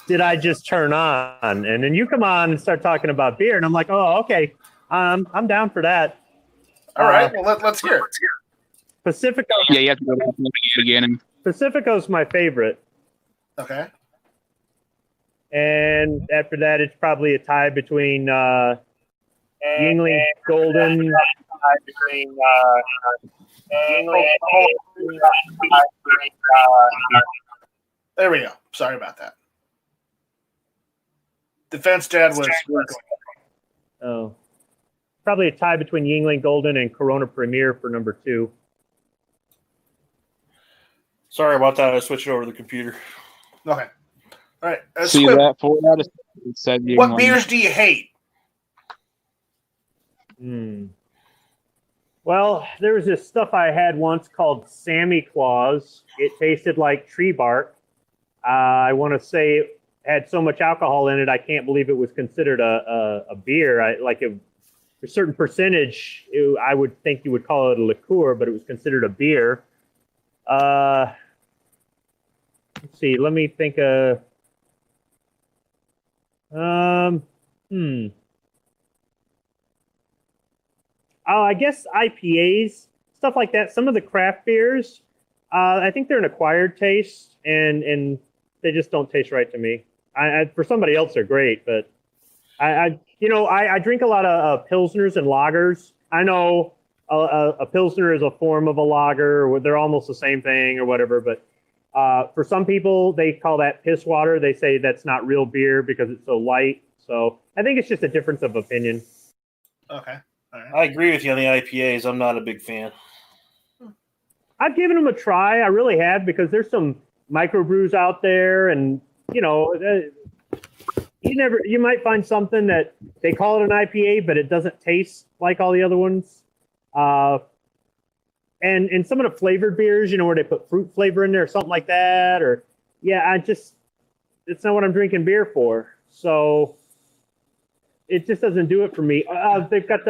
did I just turn on? And then you come on and start talking about beer, and I'm like, oh, okay, I'm down for that. All right, well let's hear it. Pacifico. Yeah, you have to go to the again. Pacifico's my favorite. Okay. And after that, it's probably a tie between Yingling Golden. There we go. Sorry about that. Defense Dad was. Oh, probably a tie between Yingling Golden and Corona Premier for number 2. Sorry about that. I switched it over to the computer. Okay. All right. See Squib, that 4 out of 6 said what Yingling. beers do you hate? Well, there was this stuff I had once called Sammy Claus. It tasted like tree bark. I want to say it had so much alcohol in it, I can't believe it was considered a beer. A certain percentage, I would think you would call it a liqueur, but it was considered a beer. Let's see. Let me think. Oh, I guess IPAs, stuff like that. Some of the craft beers, I think they're an acquired taste, and they just don't taste right to me. For somebody else, they're great, but I drink a lot of pilsners and lagers. I know a pilsner is a form of a lager, or they're almost the same thing or whatever, but for some people, they call that piss water. They say that's not real beer because it's so light. So I think it's just a difference of opinion. Okay. All right. I agree with you on the IPAs. I'm not a big fan. I've given them a try. I really have, because there's some microbrews out there, and you might find something that they call it an IPA, but it doesn't taste like all the other ones. And some of the flavored beers, where they put fruit flavor in there or something like that, it's not what I'm drinking beer for. So it just doesn't do it for me. They've got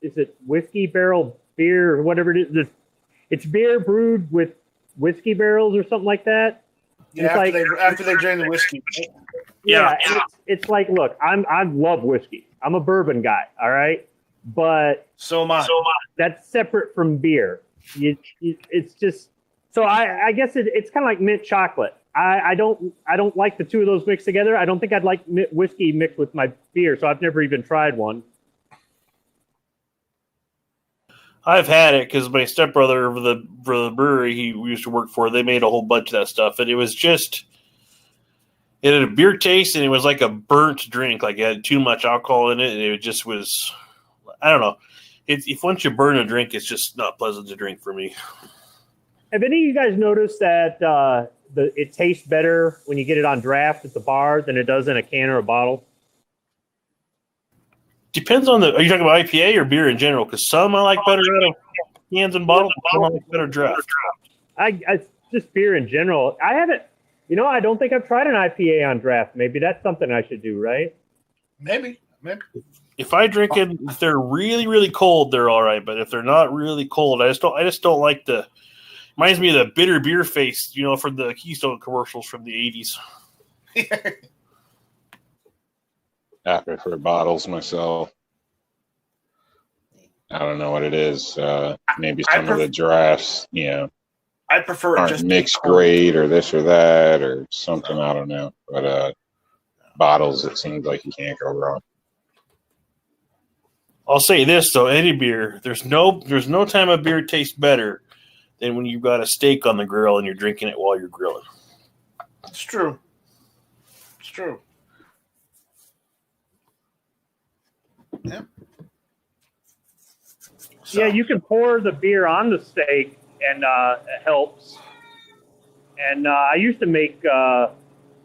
is it whiskey barrel beer or whatever it is? It's beer brewed with whiskey barrels or something like that. Yeah, after they drain the whiskey. Yeah. It's like, look, I love whiskey. I'm a bourbon guy, all right? But So am I. that's separate from beer. It's just, so I guess it's kind of like mint chocolate. I don't like the two of those mixed together. I don't think I'd like whiskey mixed with my beer, so I've never even tried one. I've had it because my stepbrother for the brewery we used to work for, they made a whole bunch of that stuff, and it had a beer taste, and it was like a burnt drink. Like it had too much alcohol in it, and it just was, I don't know. If once you burn a drink, it's just not pleasant to drink for me. Have any of you guys noticed that it tastes better when you get it on draft at the bar than it does in a can or a bottle? Depends on are you talking about IPA or beer in general? Because some I like better out of cans and bottles, some I like better draft. I just beer in general. I haven't, I don't think I've tried an IPA on draft. Maybe that's something I should do, right? Maybe. If I drink it, if they're really, really cold, they're all right. But if they're not really cold, I just don't like the. Reminds me of the bitter beer face, from the Keystone commercials from the 80s. I prefer bottles myself. I don't know what it is. Maybe some of the drafts, I prefer it aren't just mixed grade or this or that or something. I don't know. But bottles, it seems like you can't go wrong. I'll say this though: any beer, there's no time a beer tastes better than when you've got a steak on the grill and you're drinking it while you're grilling. It's true. Yeah. So. Yeah, you can pour the beer on the steak, and it helps. And I used to make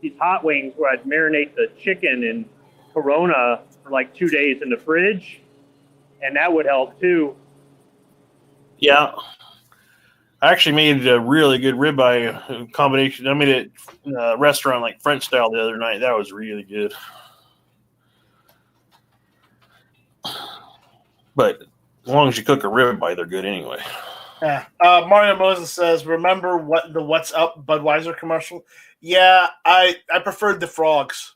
these hot wings where I'd marinate the chicken in Corona for like 2 days in the fridge, and that would help too. Yeah. I actually made a really good ribeye combination. I made it in a restaurant like French style the other night. That was really good. But as long as you cook a ribeye, they're good anyway. Yeah. Mario Moses says, remember the What's Up Budweiser commercial? Yeah, I preferred the frogs.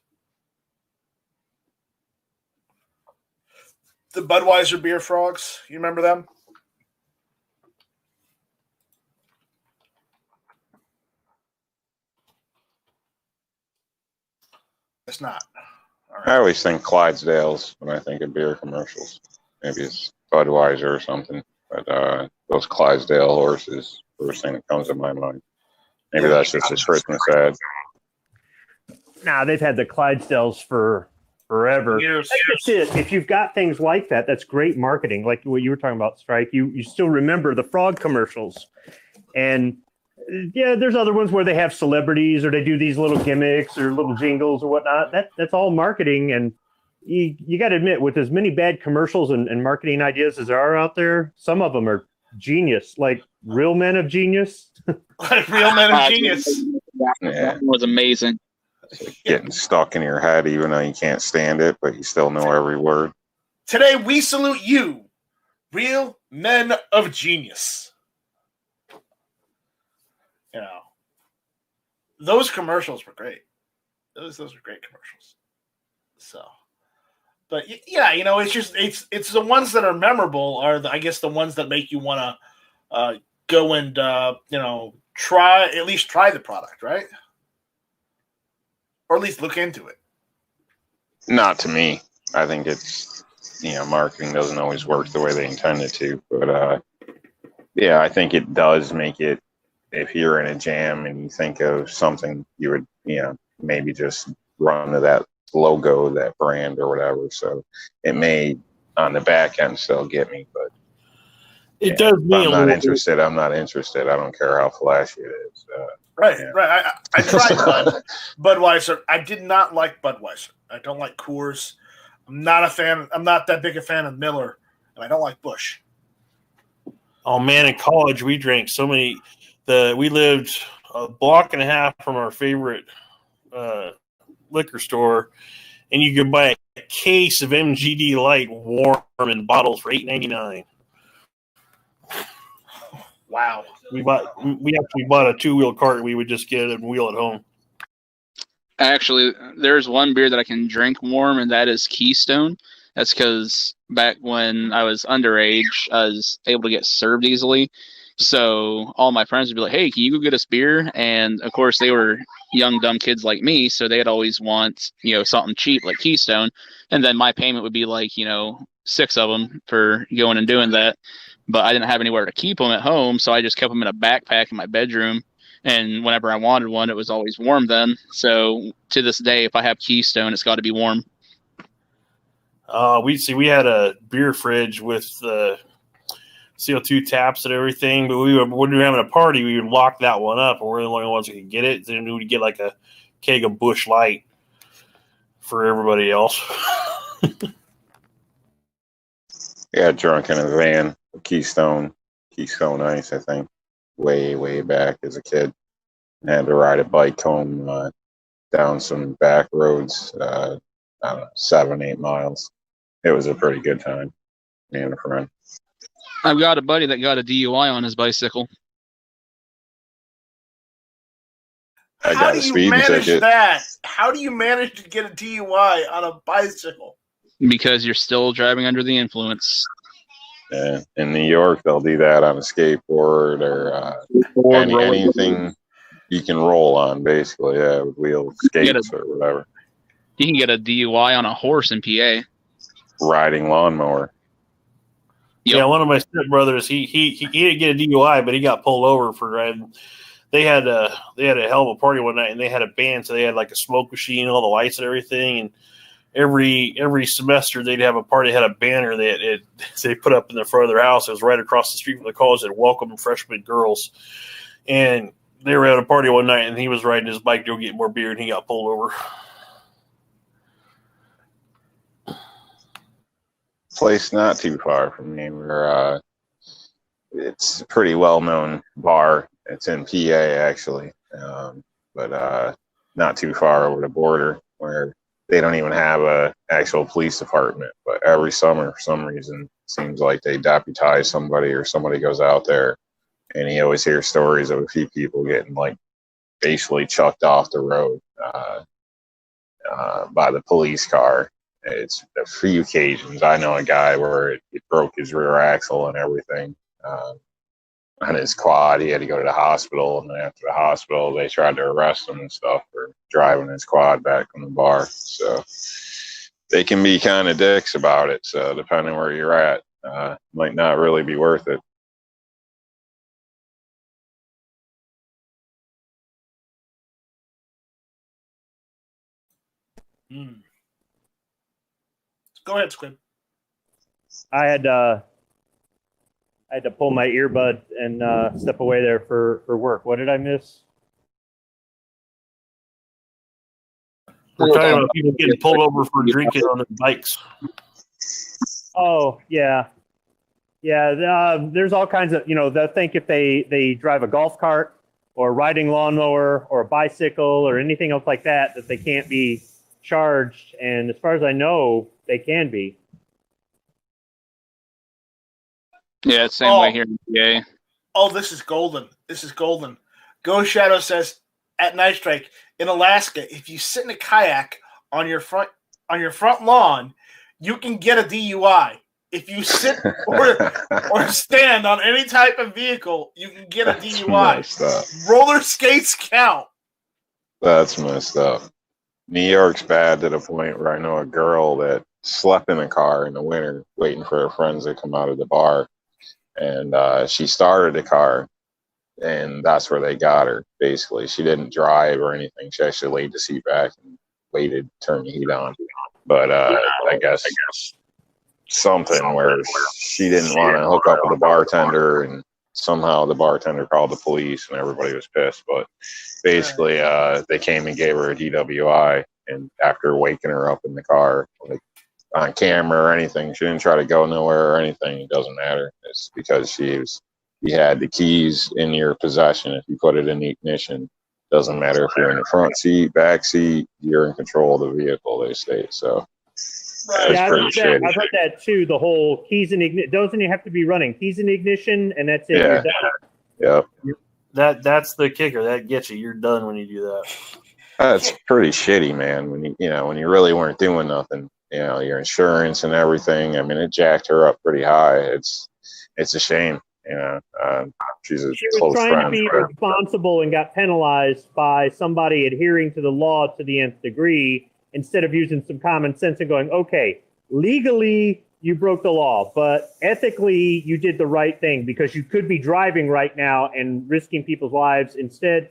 The Budweiser beer frogs. You remember them? It's not. All I right. always think Clydesdales when I think of beer commercials. Maybe it's Budweiser or something. But those Clydesdale horses, first thing that comes to my mind. Maybe that's just a Christmas ad. Nah, they've had the Clydesdales for forever. Years. That's it. If you've got things like that, that's great marketing. Like what you were talking about, Strike. You still remember the frog commercials, and yeah, there's other ones where they have celebrities or they do these little gimmicks or little jingles or whatnot. That's all marketing, and you got to admit, with as many bad commercials and marketing ideas as there are out there, some of them are genius, like Real Men of Genius. Real Men of Genius. That was amazing. Getting stuck in your head even though you can't stand it, but you still know every word. Today we salute you, Real Men of Genius. You know, those commercials were great. Those were great commercials. So, but yeah, you know, it's the ones that are memorable are I guess the ones that make you want to go and you know, try the product, right? Or at least look into it. Not to me. I think it's, you know, marketing doesn't always work the way they intended to. But yeah, I think it does make it, if you're in a jam and you think of something, you would, you know, maybe just run to that logo, that brand or whatever. So it may on the back end still get me, but it does me I'm a not little interested. I'm not interested. I don't care how flashy it is. Right, Yeah. right. I tried Budweiser. I did not like Budweiser. I don't like Coors. I'm not a fan. I'm not that big a fan of Miller, and I don't like Busch. Oh man, in college we drank so many. We lived a block and a half from our favorite liquor store, and you could buy a case of MGD Light warm in bottles for $8.99. Wow. We actually bought a 2-wheel cart. We would just get it and wheel it home. Actually, there's one beer that I can drink warm, and that is Keystone. That's because back when I was underage, I was able to get served easily. So all my friends would be like, hey, can you go get us beer? And, of course, they were young, dumb kids like me, so they'd always want, you know, something cheap like Keystone. And then my payment would be like, you know, 6 of them for going and doing that. But I didn't have anywhere to keep them at home, so I just kept them in a backpack in my bedroom. And whenever I wanted one, it was always warm then. So to this day, if I have Keystone, it's got to be warm. We had a beer fridge with CO2 taps and everything, but when we were having a party, we would lock that one up, and we're the only ones that could get it. Then we would get like a keg of Busch Light for everybody else. Yeah, drunk in a van, Keystone Ice, I think, way back as a kid. I had to ride a bike home down some back roads, I don't know, 7-8 miles. It was a pretty good time, me and a friend. I've got a buddy that got a DUI on his bicycle. I How got do a you speeding manage ticket. that? How do you manage to get a DUI on a bicycle? Because you're still driving under the influence. Yeah. In New York, they'll do that on a skateboard or anything you can roll on, basically. Yeah, with wheels, skates, or whatever. You can get a DUI on a horse in PA. Riding lawnmower. Yep. Yeah, one of my stepbrothers, he didn't get a DUI, but he got pulled over for driving. They had a hell of a party one night, and they had a band, so they had like a smoke machine, all the lights and everything. And every semester they'd have a party, had a banner that they put up in the front of their house. It was right across the street from the college that welcomed freshman girls. And they were at a party one night, and he was riding his bike to go get more beer, and he got pulled over. Place not too far from me. It's a pretty well-known bar. It's in PA, actually, but not too far over the border, where they don't even have a actual police department. But every summer, for some reason, it seems like they deputize somebody, or somebody goes out there, and you always hear stories of a few people getting like basically chucked off the road by the police car. It's a few occasions. I know a guy where it broke his rear axle and everything on his quad. He had to go to the hospital, and then after the hospital, they tried to arrest him and stuff for driving his quad back from the bar. So they can be kind of dicks about it. So depending where you're at, might not really be worth it. Go ahead, Squid. I had to pull my earbud and step away there for work. What did I miss? We're talking about people getting pulled over for drinking on their bikes. Oh, yeah. Yeah, there's all kinds of, they'll think if they drive a golf cart or a riding lawnmower or a bicycle or anything else like that, that they can't be charged. And as far as I know, they can be. Yeah, it's the same way here in PA. Oh, this is golden. This is golden. Ghost Shadow says at Night Strike in Alaska, if you sit in a kayak on your front lawn, you can get a DUI. If you sit or stand on any type of vehicle, you can get a DUI. Roller skates count. That's messed up. New York's bad to the point where I know a girl that slept in a car in the winter waiting for her friends to come out of the bar. And she started the car, and that's where they got her, basically. She didn't drive or anything. She actually laid the seat back and waited, turned the heat on. But I guess something where she didn't want to hook up with the bartender, and somehow the bartender called the police, and everybody was pissed. But basically, they came and gave her a DWI, and after waking her up in the car, like, on camera or anything, she didn't try to go nowhere or anything. It doesn't matter. It's because you had the keys in your possession. If you put it in the ignition, doesn't matter if you're in the front seat, back seat, you're in control of the vehicle, they state. So yeah, I've heard that too. The whole keys in ignition, doesn't you have to be running keys in ignition, and that's it. Yeah. You're done. Yep. That's the kicker. That gets you. You're done when you do that. That's pretty shitty, man. When you really weren't doing nothing. Your insurance and everything. I mean, it jacked her up pretty high. It's a shame. She's a she close was trying friend. to be responsible and got penalized by somebody adhering to the law to the nth degree instead of using some common sense and going, okay, legally you broke the law, but ethically you did the right thing because you could be driving right now and risking people's lives. Instead,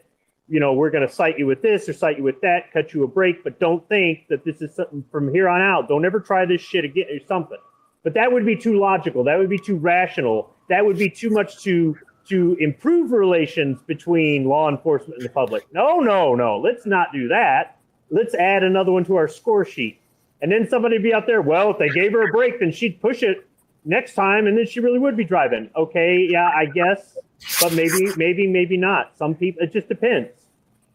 we're going to cite you with this or cite you with that, cut you a break, but don't think that this is something from here on out. Don't ever try this shit again or something. But that would be too logical. That would be too rational. That would be too much to improve relations between law enforcement and the public. No. Let's not do that. Let's add another one to our score sheet. And then somebody would be out there, well, if they gave her a break, then she'd push it next time, and then she really would be driving. Okay, yeah, I guess. But maybe not. Some people, it just depends.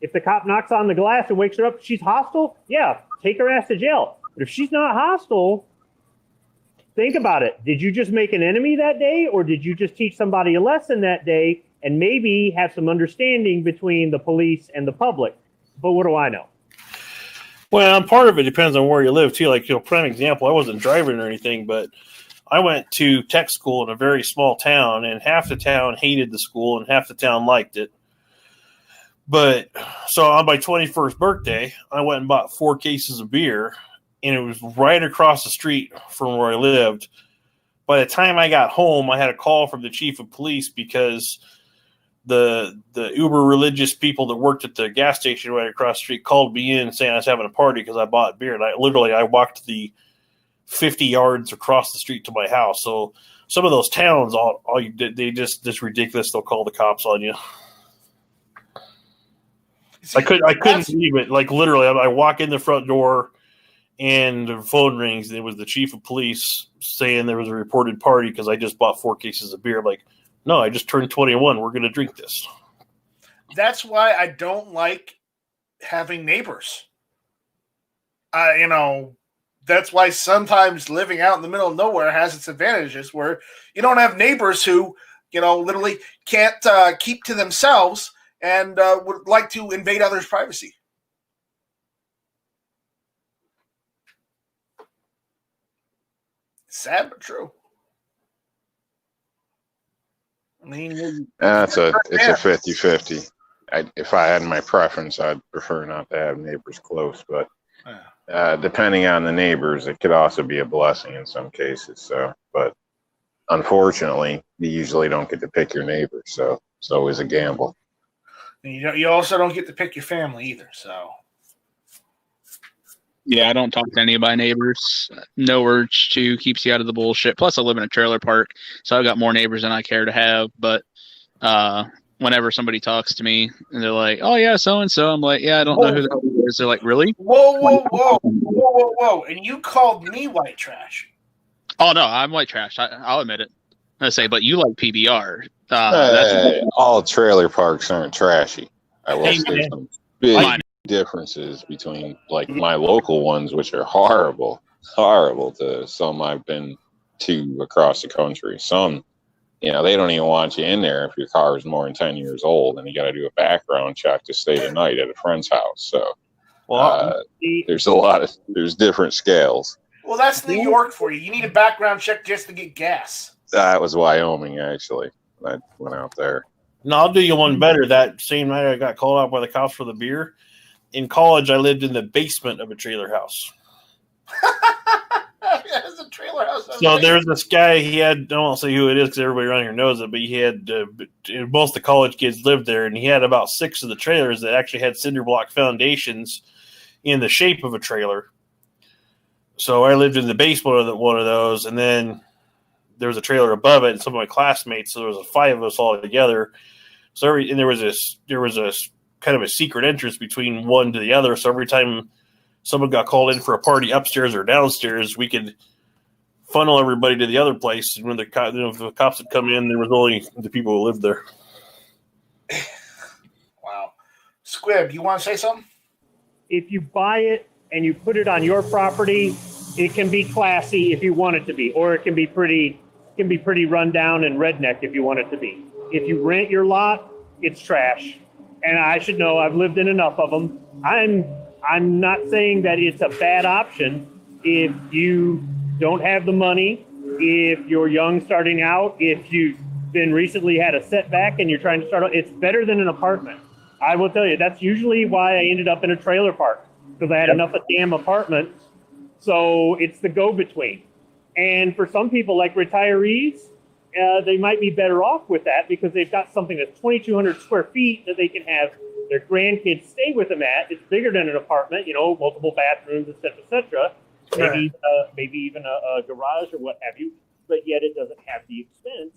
If the cop knocks on the glass and wakes her up, she's hostile, yeah, take her ass to jail. But if she's not hostile, think about it. Did you just make an enemy that day, or did you just teach somebody a lesson that day and maybe have some understanding between the police and the public? But what do I know? Well, part of it depends on where you live, too. Like, prime example, I wasn't driving or anything, but I went to tech school in a very small town, and half the town hated the school and half the town liked it. But so on my 21st birthday, I went and bought 4 cases of beer, and it was right across the street from where I lived. By the time I got home, I had a call from the chief of police because the uber religious people that worked at the gas station right across the street called me in saying I was having a party because I bought beer. And I walked the 50 yards across the street to my house. So some of those towns, all you did, they just ridiculous. They'll call the cops on you. See, I couldn't believe it. Like, literally, I walk in the front door and the phone rings, and it was the chief of police saying there was a reported party because I just bought 4 cases of beer. I'm like, no, I just turned 21. We're going to drink this. That's why I don't like having neighbors. That's why sometimes living out in the middle of nowhere has its advantages, where you don't have neighbors who, literally can't keep to themselves and would like to invade others' privacy. Sad but true. I mean, it's a 50-50. if I had my preference, I'd prefer not to have neighbors close. But depending on the neighbors, it could also be a blessing in some cases. So, but unfortunately, you usually don't get to pick your neighbors. So it's always a gamble. And you also don't get to pick your family either. So. Yeah, I don't talk to any of my neighbors. No urge to. Keeps you out of the bullshit. Plus, I live in a trailer park, so I've got more neighbors than I care to have. But whenever somebody talks to me and they're like, "Oh yeah, so and so," I'm like, "Yeah, I don't know who the hell he is." They're like, "Really?" Whoa! And you called me white trash. Oh no, I'm white trash. I'll admit it. I say, but you like PBR. All trailer parks aren't trashy. I will say some big differences between like my local ones, which are horrible to some I've been to across the country. Some, they don't even want you in there if your car is more than 10 years old, and you got to do a background check to stay the night at a friend's house. So there's different scales. Well, that's New York for you. You need a background check just to get gas. That was Wyoming, actually. I went out there. No, I'll do you one better. That same night I got called out by the cops for the beer. In college, I lived in the basement of a trailer house. It's a trailer house. So there's this guy. I won't say who it is because everybody around here knows it, but he had most of the college kids lived there, and he had about 6 of the trailers that actually had cinder block foundations in the shape of a trailer. So I lived in the basement of one of those, and then there was a trailer above it, and some of my classmates. So there was 5 of us all together. So there was a kind of a secret entrance between one to the other. So every time someone got called in for a party upstairs or downstairs, we could funnel everybody to the other place. And when the cops would come in, there was only the people who lived there. Wow. Squib, you want to say something? If you buy it and you put it on your property, it can be classy if you want it to be, or it can be pretty run down and redneck if you want it to be. If you rent your lot, it's trash. And I should know, I've lived in enough of them. I'm not saying that it's a bad option if you don't have the money, if you're young starting out, if you've been recently had a setback and you're trying to start out. It's better than an apartment. I will tell you, that's usually why I ended up in a trailer park, because I had enough of damn apartments. So it's the go-between. And for some people like retirees, they might be better off with that because they've got something that's 2,200 square feet that they can have their grandkids stay with them at. It's bigger than an apartment, multiple bathrooms, et cetera, maybe even a garage or what have you, but yet it doesn't have the expense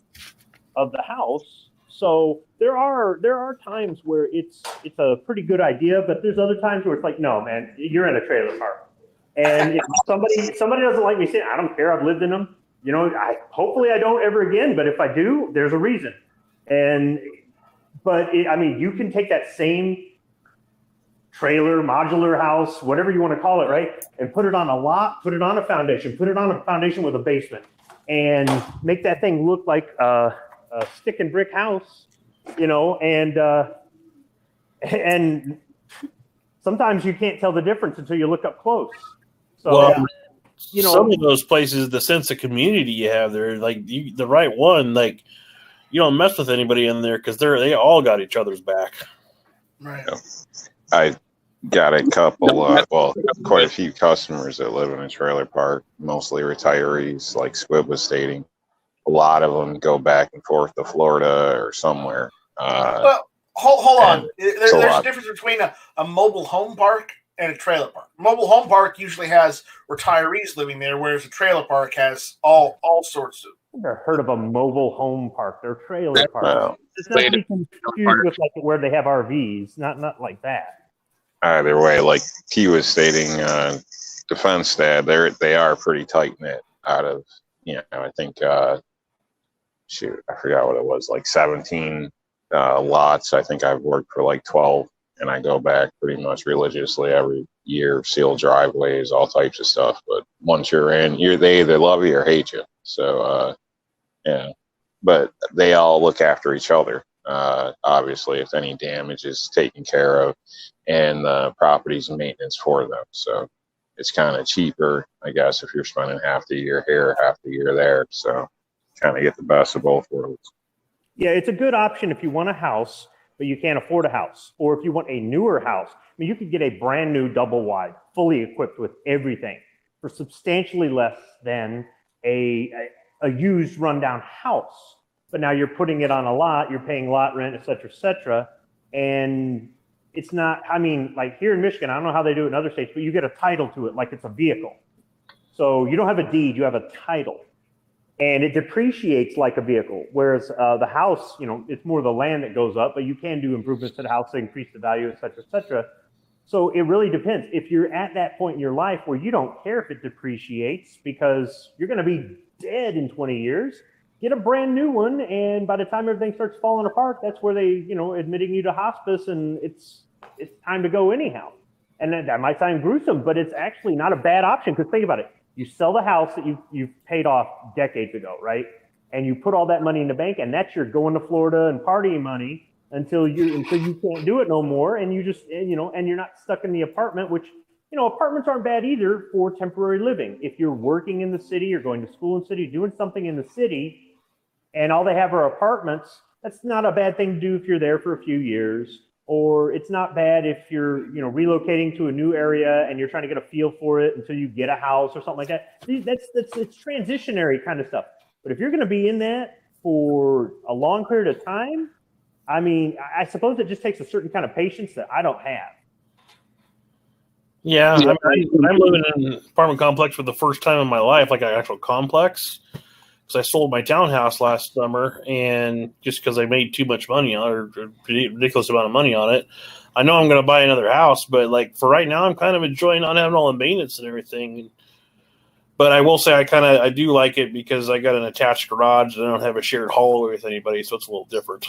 of the house. So there are times where it's a pretty good idea, but there's other times where it's like, no, man, you're in a trailer park. And if somebody doesn't like me saying, I don't care, I've lived in them. Hopefully I don't ever again, but if I do, there's a reason. But you can take that same trailer, modular house, whatever you want to call it, right? And put it on a lot, put it on a foundation with a basement, and make that thing look like a stick and brick house, and sometimes you can't tell the difference until you look up close. So, some of those places, the sense of community you have there, like the right one, like you don't mess with anybody in there because they all got each other's back. Right. I got a couple, quite a few customers that live in a trailer park, mostly retirees, like Squib was stating. A lot of them go back and forth to Florida or somewhere. Well, hold on. There's a difference between a mobile home park and a trailer park. Mobile home park usually has retirees living there, whereas a trailer park has all sorts of. I've never heard of a mobile home park. They're trailer parks. It's not to be confused with like where they have RVs. Not like that. Either way, like he was stating, Defense Stab, they are pretty tight knit. Out of I think I forgot what it was, like 17 lots. I think I've worked for like 12, and I go back pretty much religiously every year, seal driveways, all types of stuff. But once you're in, they either love you or hate you. So but they all look after each other. Obviously, if any damage is taken care of, and the property's maintenance for them. So it's kind of cheaper, I guess, if you're spending half the year here, half the year there. So kind of get the best of both worlds. Yeah, it's a good option if you want a house, but you can't afford a house. Or if you want a newer house, I mean, you could get a brand new double wide, fully equipped with everything for substantially less than a used rundown house. But now you're putting it on a lot, you're paying lot rent, et cetera, and it's not, I mean, like here in Michigan, I don't know how they do it in other states, but you get a title to it like it's a vehicle. So you don't have a deed, you have a title. And it depreciates like a vehicle, whereas the house, you know, it's more the land that goes up, but you can do improvements to the house to increase the value, et cetera, et cetera. So it really depends. If you're at that point in your life where you don't care if it depreciates because you're going to be dead in 20 years, get a brand new one. And by the time everything starts falling apart, that's where they, you know, admitting you to hospice, and it's time to go anyhow. And that might sound gruesome, but it's actually not a bad option, because think about it. You sell the house that you've paid off decades ago, right? And you put all that money in the bank, and that's your going to Florida and partying money until you can't do it no more. And you just, you know, and you're not stuck in the apartment, which, you know, apartments aren't bad either for temporary living. If you're working in the city, you're going to school in the city, doing something in the city, and all they have are apartments, that's not a bad thing to do if you're there for a few years. Or it's not bad if you're, you know, relocating to a new area and you're trying to get a feel for it until you get a house or something like that. It's transitionary kind of stuff. But if you're going to be in that for a long period of time, I mean, I suppose it just takes a certain kind of patience that I don't have. Yeah, I'm living in an apartment complex for the first time in my life, like an actual complex. I sold my townhouse last summer, and just because I made too much money on it, or a ridiculous amount of money on it, I know I'm going to buy another house. But like for right now, I'm kind of enjoying not having all the maintenance and everything. But I will say I do like it because I got an attached garage and I don't have a shared hallway with anybody, so it's a little different.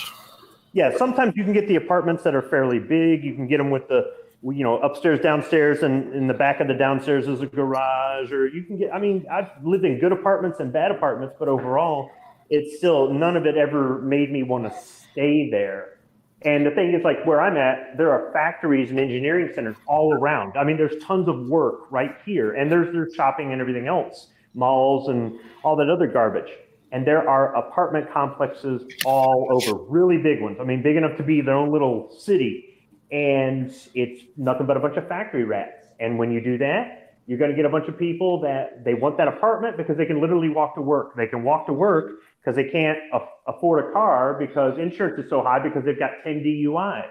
Yeah, sometimes you can get the apartments that are fairly big. You can get them with the, you know, upstairs, downstairs, and in the back of the downstairs is a garage. Or you can get, I mean, I've lived in good apartments and bad apartments, but overall, it's still, none of it ever made me want to stay there. And the thing is, like where I'm at, there are factories and engineering centers all around. I mean, there's tons of work right here, and there's shopping and everything else, malls and all that other garbage. And there are apartment complexes all over, really big ones. I mean, big enough to be their own little city. And it's nothing but a bunch of factory rats. And when you do that, you're going to get a bunch of people that they want that apartment because they can literally walk to work. They can walk to work because they can't afford a car because insurance is so high because they've got 10 DUIs,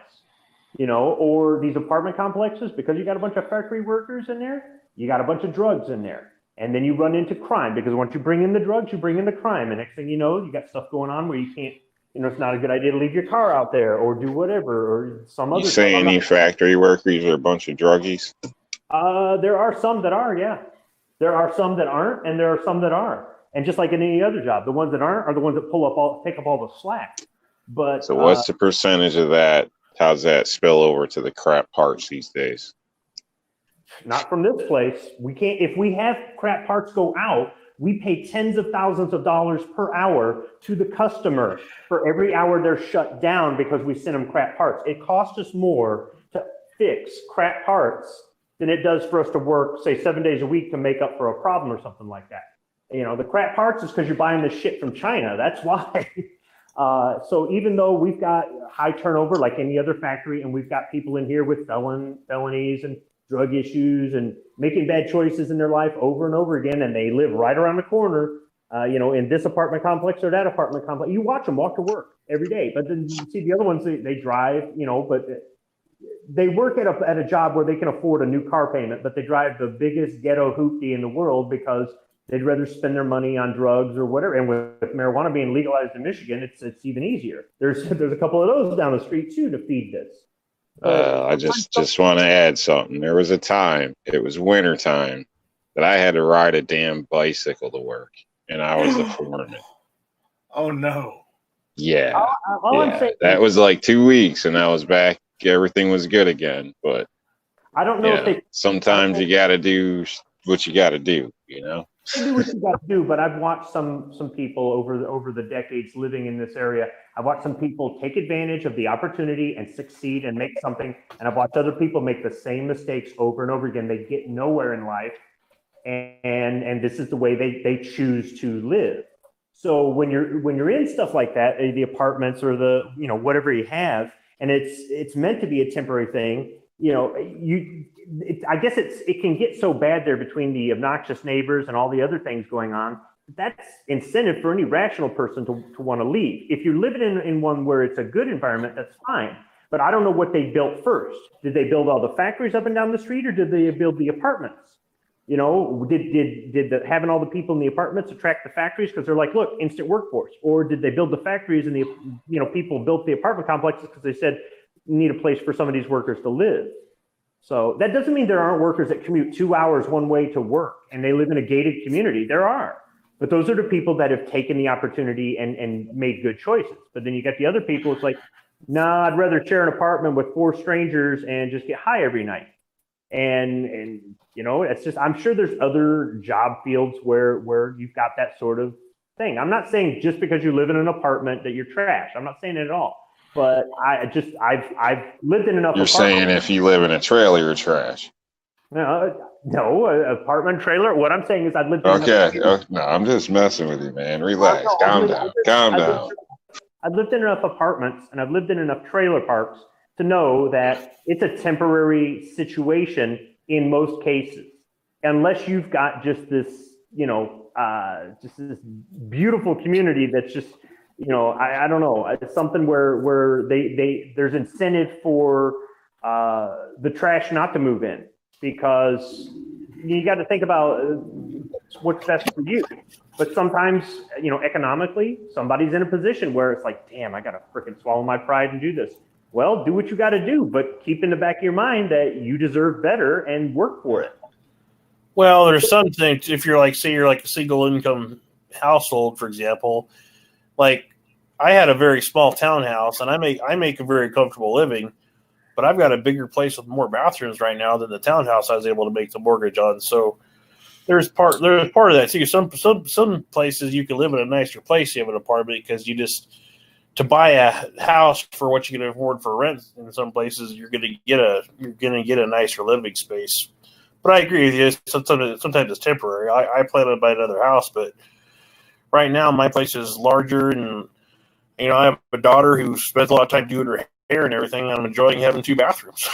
you know, or these apartment complexes, because you got a bunch of factory workers in there, you got a bunch of drugs in there. And then you run into crime because once you bring in the drugs, you bring in the crime. And next thing you know, you got stuff going on where you can't, you know, it's not a good idea to leave your car out there or do whatever or some other. You say any factory workers are a bunch of druggies? There are some that are, yeah. There are some that aren't, and there are some that are. And just like in any other job, the ones that aren't are the ones that take up all the slack. But so what's the percentage of that? How's that spill over to the crap parts these days? Not from this place. We can't, if we have crap parts go out, we pay tens of thousands of dollars per hour to the customer for every hour they're shut down because we send them crap parts. It costs us more to fix crap parts than it does for us to work, say, 7 days a week to make up for a problem or something like that. You know, the crap parts is because you're buying this shit from China. That's why. So even though we've got high turnover like any other factory, and we've got people in here with felonies and drug issues and making bad choices in their life over and over again, and they live right around the corner, you know, in this apartment complex or that apartment complex. You watch them walk to work every day, but then you see the other ones, they drive, you know, but they work at a job where they can afford a new car payment, but they drive the biggest ghetto hoopty in the world because they'd rather spend their money on drugs or whatever. And with marijuana being legalized in Michigan, it's even easier. There's a couple of those down the street too to feed this. I just want to add something. There was a time, it was winter time, that I had to ride a damn bicycle to work, and I was the foreman. Oh no! Yeah, I'm saying, that was like 2 weeks, and I was back. Everything was good again, but I don't know if sometimes you got to do what you got to do, you know. You do what you got to do, but I've watched some people over the decades living in this area. I've watched some people take advantage of the opportunity and succeed and make something, and I've watched other people make the same mistakes over and over again. They get nowhere in life, and this is the way they choose to live. So when you're in stuff like that, the apartments or the, you know, whatever you have, and it's meant to be a temporary thing. You know, I guess it can get so bad there between the obnoxious neighbors and all the other things going on. That's incentive for any rational person to want to leave. If you're living in one where it's a good environment, that's fine. But I don't know what they built first. Did they build all the factories up and down the street, or did they build the apartments? You know, did having all the people in the apartments attract the factories because they're like, look, instant workforce? Or did they build the factories and people built the apartment complexes because they said you need a place for some of these workers to live? So that doesn't mean there aren't workers that commute 2 hours one way to work and they live in a gated community. There are. But those are the people that have taken the opportunity and made good choices. But then you got the other people, it's like, nah, I'd rather share an apartment with 4 strangers and just get high every night. And you know, it's just, I'm sure there's other job fields where you've got that sort of thing. I'm not saying just because you live in an apartment that you're trash. I'm not saying it at all. But I've lived in enough. You're saying if you live in a trailer, you're trash. No, apartment trailer. What I'm saying is I've lived in no, I'm just messing with you, man. Relax. Calm down. I've lived in enough apartments and I've lived in enough trailer parks to know that it's a temporary situation in most cases, unless you've got just this, just this beautiful community that's just, I don't know, it's something where there's incentive for the trash not to move in, because you got to think about what's best for you. But sometimes, economically, somebody's in a position where it's like, damn, I got to freaking swallow my pride and do this. Well, do what you got to do, but keep in the back of your mind that you deserve better and work for it. Well, there's some things, if you're like, say you're like a single income household, for example, like I had a very small townhouse and I make a very comfortable living, but I've got a bigger place with more bathrooms right now than the townhouse I was able to make the mortgage on. So there's part of that too. Some places you can live in a nicer place, you have an apartment, because to buy a house for what you can afford for rent in some places, you're gonna get a nicer living space. But I agree with you. Sometimes it's temporary. I plan on buying another house, but right now my place is larger, and I have a daughter who spends a lot of time doing her hair and everything. And I'm enjoying having 2 bathrooms.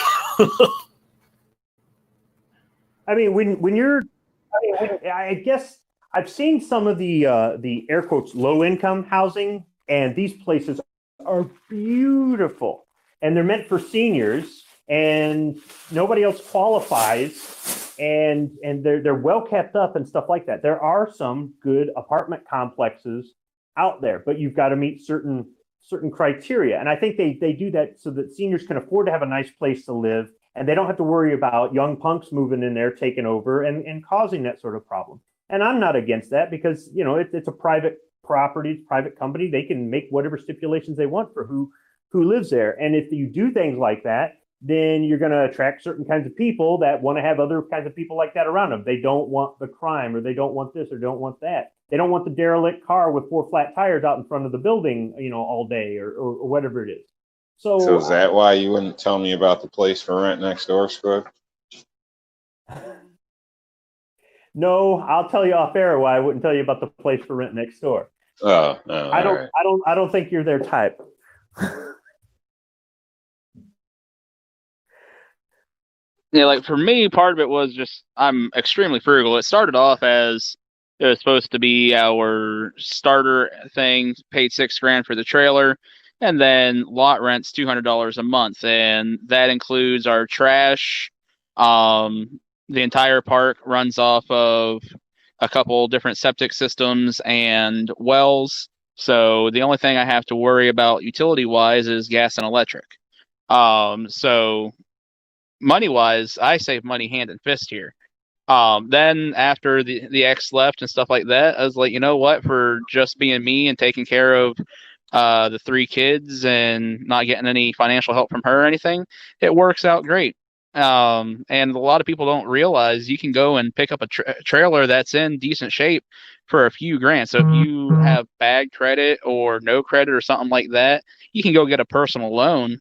I mean, I guess I've seen some of the air quotes low income housing, and these places are beautiful, and they're meant for seniors, and nobody else qualifies, and they're well kept up and stuff like that. There are some good apartment complexes out there, but you've got to meet certain criteria, and I think they do that so that seniors can afford to have a nice place to live, and they don't have to worry about young punks moving in there, taking over, and causing that sort of problem. And I'm not against that, because it's a private property, it's a private company. They can make whatever stipulations they want for who lives there. And if you do things like that, then you're going to attract certain kinds of people that want to have other kinds of people like that around them. They don't want the crime, or they don't want this, or don't want that. They don't want the derelict car with 4 flat tires out in front of the building, all day, or whatever it is. So is that why you wouldn't tell me about the place for rent next door, Squid? No, I'll tell you off air why I wouldn't tell you about the place for rent next door. Oh, no, I don't think you're their type. Yeah, like for me, part of it was just I'm extremely frugal. It started off as it was supposed to be our starter thing, paid $6,000 for the trailer, and then lot rent's $200 a month, and that includes our trash. The entire park runs off of a couple different septic systems and wells. So the only thing I have to worry about utility-wise is gas and electric. So money-wise, I save money hand and fist here. Then after the ex left and stuff like that, I was like, you know what? For just being me and taking care of the 3 kids and not getting any financial help from her or anything, it works out great. And a lot of people don't realize you can go and pick up a trailer that's in decent shape for a few grand. So if you have bad credit or no credit or something like that, you can go get a personal loan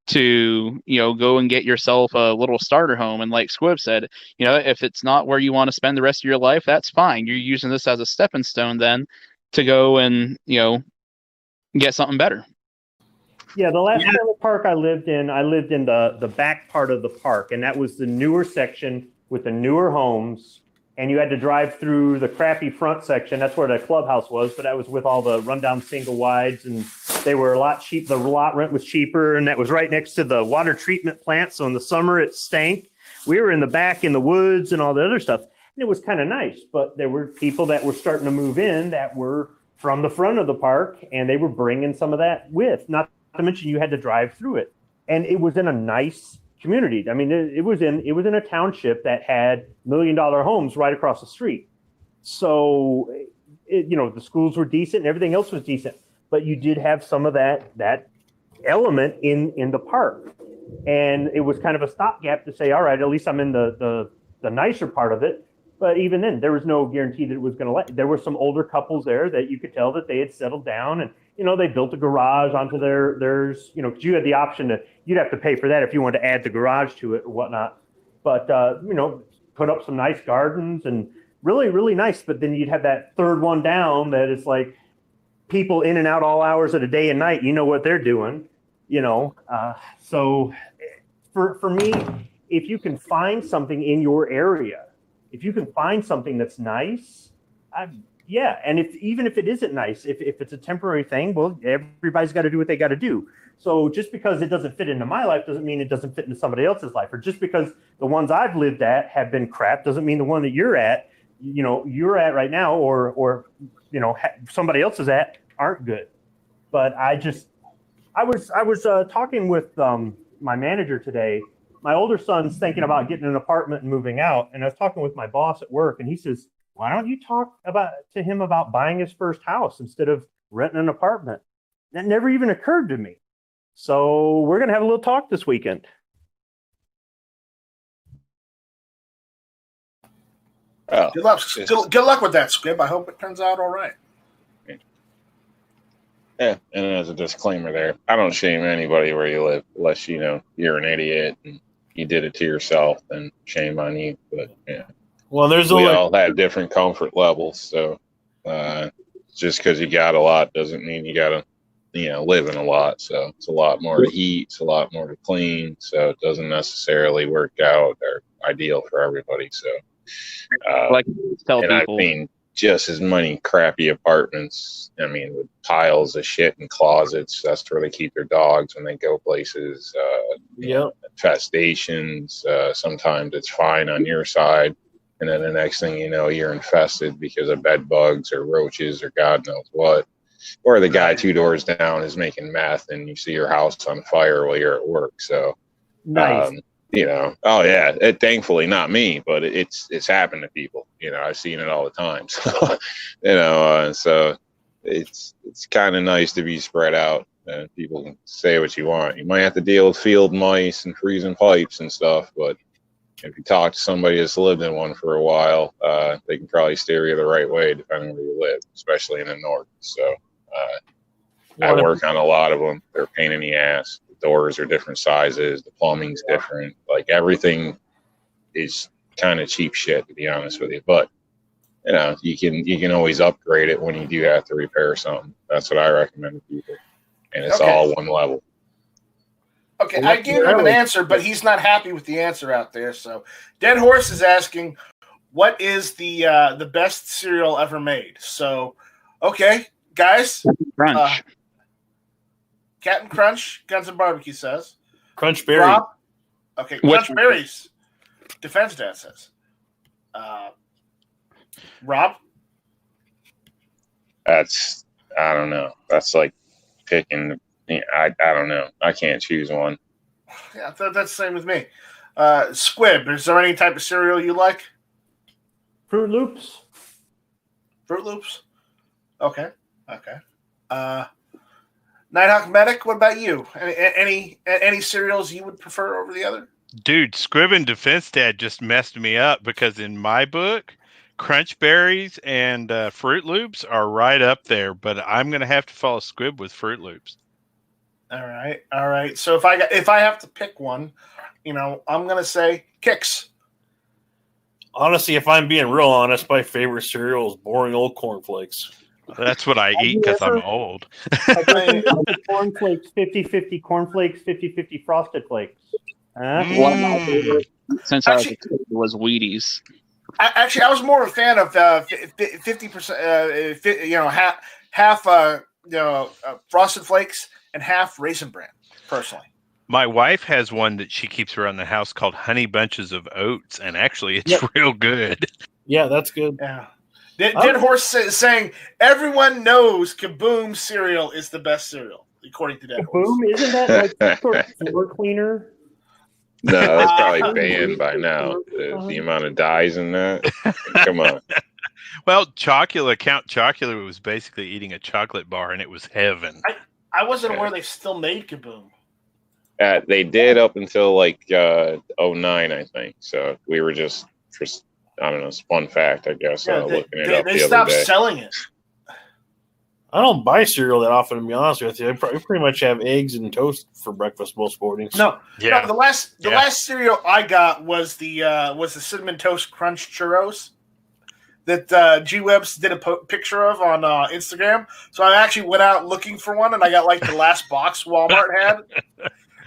to, go and get yourself a little starter home. And like Squib said, if it's not where you want to spend the rest of your life, that's fine. You're using this as a stepping stone then to go and, get something better. Yeah, the last trailer park I lived in the back part of the park, and that was the newer section with the newer homes. And you had to drive through the crappy front section. That's where the clubhouse was, but that was with all the rundown single wides, and they were a lot cheap. The lot rent was cheaper, and that was right next to the water treatment plant. So in the summer it stank. We were in the back in the woods and all the other stuff, and it was kind of nice. But there were people that were starting to move in that were from the front of the park, and they were bringing some of that with. Not to mention you had to drive through it, and it was in a nice community. I mean, it was in a township that had $1 million homes right across the street. So, the schools were decent and everything else was decent, but you did have some of that element in the park, and it was kind of a stopgap to say, all right, at least I'm in the nicer part of it. But even then, there was no guarantee that it was going to let. There were some older couples there that you could tell that they had settled down, and they built a garage onto theirs. Because you had the option you'd have to pay for that if you wanted to add the garage to it or whatnot. But put up some nice gardens and really, really nice. But then you'd have that third one down that is like people in and out all hours of the day and night. You know what they're doing. So for me, if you can find something in your area. If you can find something that's nice, and even if it isn't nice, if it's a temporary thing, well, everybody's got to do what they got to do. So just because it doesn't fit into my life doesn't mean it doesn't fit into somebody else's life. Or just because the ones I've lived at have been crap doesn't mean the one that you're at right now, or somebody else is at aren't good. But I was talking with my manager today. My older son's thinking about getting an apartment and moving out. And I was talking with my boss at work, and he says, why don't you talk to him about buying his first house instead of renting an apartment? That never even occurred to me. So we're going to have a little talk this weekend. Oh, Good luck with that, Squib. I hope it turns out all right. Yeah, and as a disclaimer there, I don't shame anybody where you live unless you're an idiot and you did it to yourself, then shame on you. But yeah, well, we all have different comfort levels, so just because you got a lot doesn't mean you gotta live in a lot. So it's a lot more to eat, it's a lot more to clean, so it doesn't necessarily work out or ideal for everybody. So like tell and people, I've seen just as many crappy apartments. I mean, with piles of shit in closets. That's where they keep their dogs when they go places. Infestations. Sometimes it's fine on your side, and then the next thing you know, you're infested because of bed bugs or roaches or God knows what. Or the guy 2 doors down is making meth, and you see your house on fire while you're at work. So, nice. Oh yeah, thankfully not me, but it's happened to people. I've seen it all the time. So, so it's kind of nice to be spread out and people can say what you want. You might have to deal with field mice and freezing pipes and stuff, but if you talk to somebody that's lived in one for a while, they can probably steer you the right way depending where you live, especially in the north. So I work on a lot of them. They're a pain in the ass. Doors are different sizes, the plumbing's different, like everything is kind of cheap shit, to be honest with you. But you can always upgrade it when you do have to repair something. That's what I recommend to people, and it's all one level. Okay, I gave him an answer, but he's not happy with the answer out there. So Dead Horse is asking, what is the best cereal ever made? So okay, guys, Crunch. Captain Crunch, Guns and Barbecue says. Crunch Berry. Rob? Okay, Crunch Berries. Defense Dad says. Rob? I don't know. That's like picking. I don't know. I can't choose one. Yeah, that's the same with me. Squib, is there any type of cereal you like? Fruit Loops. Fruit Loops? Okay. Nighthawk Medic, what about you? Any cereals you would prefer over the other? Dude, Squib and Defense Dad just messed me up because in my book, Crunch Berries and Fruit Loops are right up there, but I'm going to have to follow Squib with Fruit Loops. All right. So if I have to pick one, I'm going to say Kix. Honestly, if I'm being real honest, my favorite cereal is boring old cornflakes. That's what I eat because I'm old. Cornflakes, 50-50 cornflakes, 50-50 frosted flakes. One of my favorite since I was a kid was Wheaties. Actually, I was more a fan of 50%, half Frosted Flakes and half Raisin Bran, personally. My wife has one that she keeps around the house called Honey Bunches of Oats, and actually it's real good. Yeah, that's good. Yeah. Dead Horse saying everyone knows Kaboom cereal is the best cereal, according to Dead Horse. Kaboom, isn't that like sort of floor cleaner? No, that's probably banned by now. The amount of dyes in that. Come on. Well, Count Chocula was basically eating a chocolate bar, and it was heaven. I wasn't aware they still made Kaboom. They did up until like 09, I think. So we were just I don't know, it's a fun fact, I guess. Looking it up they the stopped other day. selling it. I don't buy cereal that often, to be honest with you. I pretty much have eggs and toast for breakfast most mornings. No, the last cereal I got was the Cinnamon Toast Crunch churros that G-Webs did a picture of on Instagram. So I actually went out looking for one, and I got like the last box Walmart had.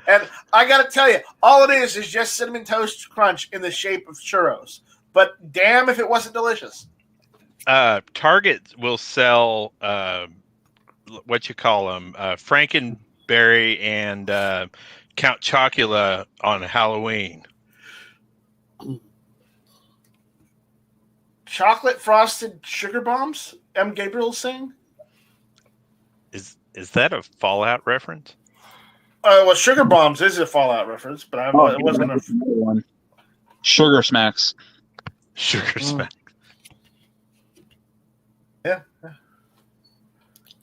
And I got to tell you, all it is just Cinnamon Toast Crunch in the shape of churros. But damn if it wasn't delicious. Target will sell what you call them, Frankenberry and Count Chocula on Halloween. Chocolate frosted sugar bombs? M. Gabriel saying? Is that a Fallout reference? Well, sugar bombs is a Fallout reference, but it wasn't a one. Sugar Smacks. Sugar Smacks. Yeah.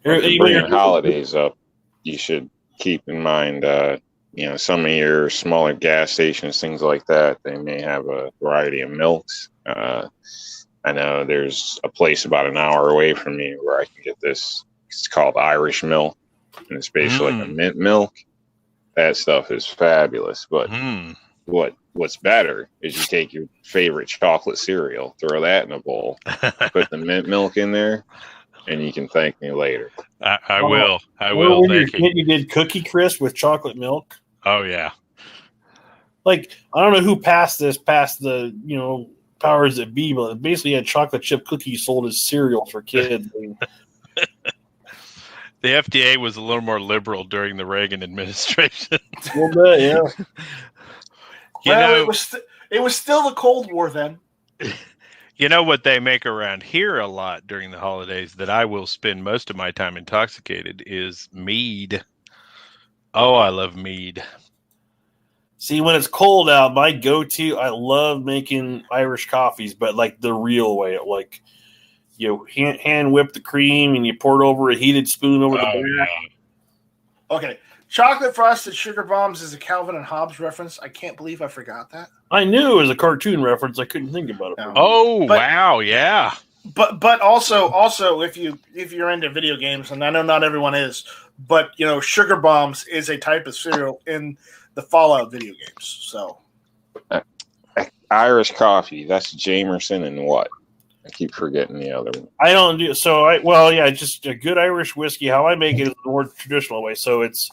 Bringing holidays up, you should keep in mind, some of your smaller gas stations, things like that, they may have a variety of milks. I know there's a place about an hour away from me where I can get this. It's called Irish milk, and it's basically like a mint milk. That stuff is fabulous. But what's better is you take your favorite chocolate cereal, throw that in a bowl, put the mint milk in there, and you can thank me later. I will. I will. Thank you. You did Cookie Crisp with chocolate milk. Oh yeah. Like, I don't know who passed the powers that be, but it basically had chocolate chip cookies sold as cereal for kids. The FDA was a little more liberal during the Reagan administration. A little bit, yeah. It was still the Cold War then. You know what they make around here a lot during the holidays that I will spend most of my time intoxicated is mead. Oh, I love mead. See, when it's cold out, my go-to, I love making Irish coffees, but like the real way. Like, you hand whip the cream and you pour it over a heated spoon over the back. Okay. Chocolate frosted sugar bombs is a Calvin and Hobbes reference. I can't believe I forgot that. I knew it was a cartoon reference. I couldn't think about it. No. Wow, yeah. But also if you're into video games, and I know not everyone is, but sugar bombs is a type of cereal in the Fallout video games. So Irish coffee, that's Jameson and what? I keep forgetting the other one. I don't do just a good Irish whiskey. How I make it is the more traditional way. So it's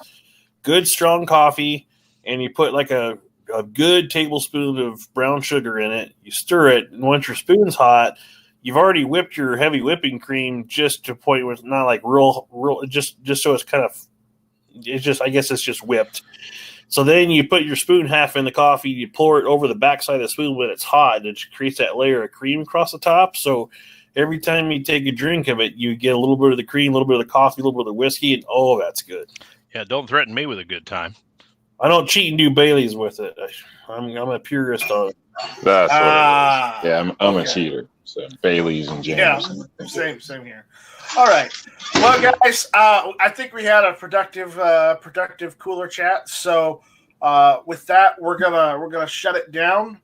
good strong coffee, and you put like a good tablespoon of brown sugar in it. You stir it, and once your spoon's hot, you've already whipped your heavy whipping cream just to a point where it's not like real just so it's kind of I guess it's just whipped. So then you put your spoon half in the coffee, you pour it over the backside of the spoon when it's hot, and it creates that layer of cream across the top. So every time you take a drink of it, you get a little bit of the cream, a little bit of the coffee, a little bit of the whiskey, and that's good. Yeah, don't threaten me with a good time. I don't cheat and do Baileys with it. I'm a purist on it. That's what it is. Yeah, I'm a cheater. So Baileys and jams. Yeah, same here. All right. Well, guys, I think we had a productive cooler chat. So with that, we're gonna shut it down.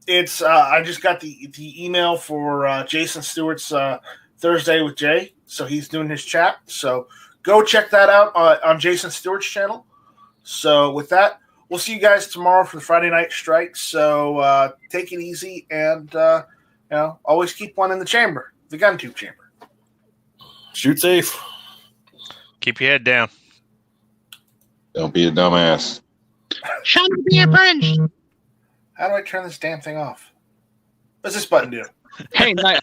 It's I just got the email for Jason Stewart's Thursday with Jay, so he's doing his chat. So go check that out on Jason Stewart's channel. So with that, we'll see you guys tomorrow for the Friday Night Strike. So take it easy and always keep one in the chamber, the GunTube chamber. Shoot safe. Keep your head down. Don't be a dumbass. Shall not be infringed. How do I turn this damn thing off? What's this button do? Hey,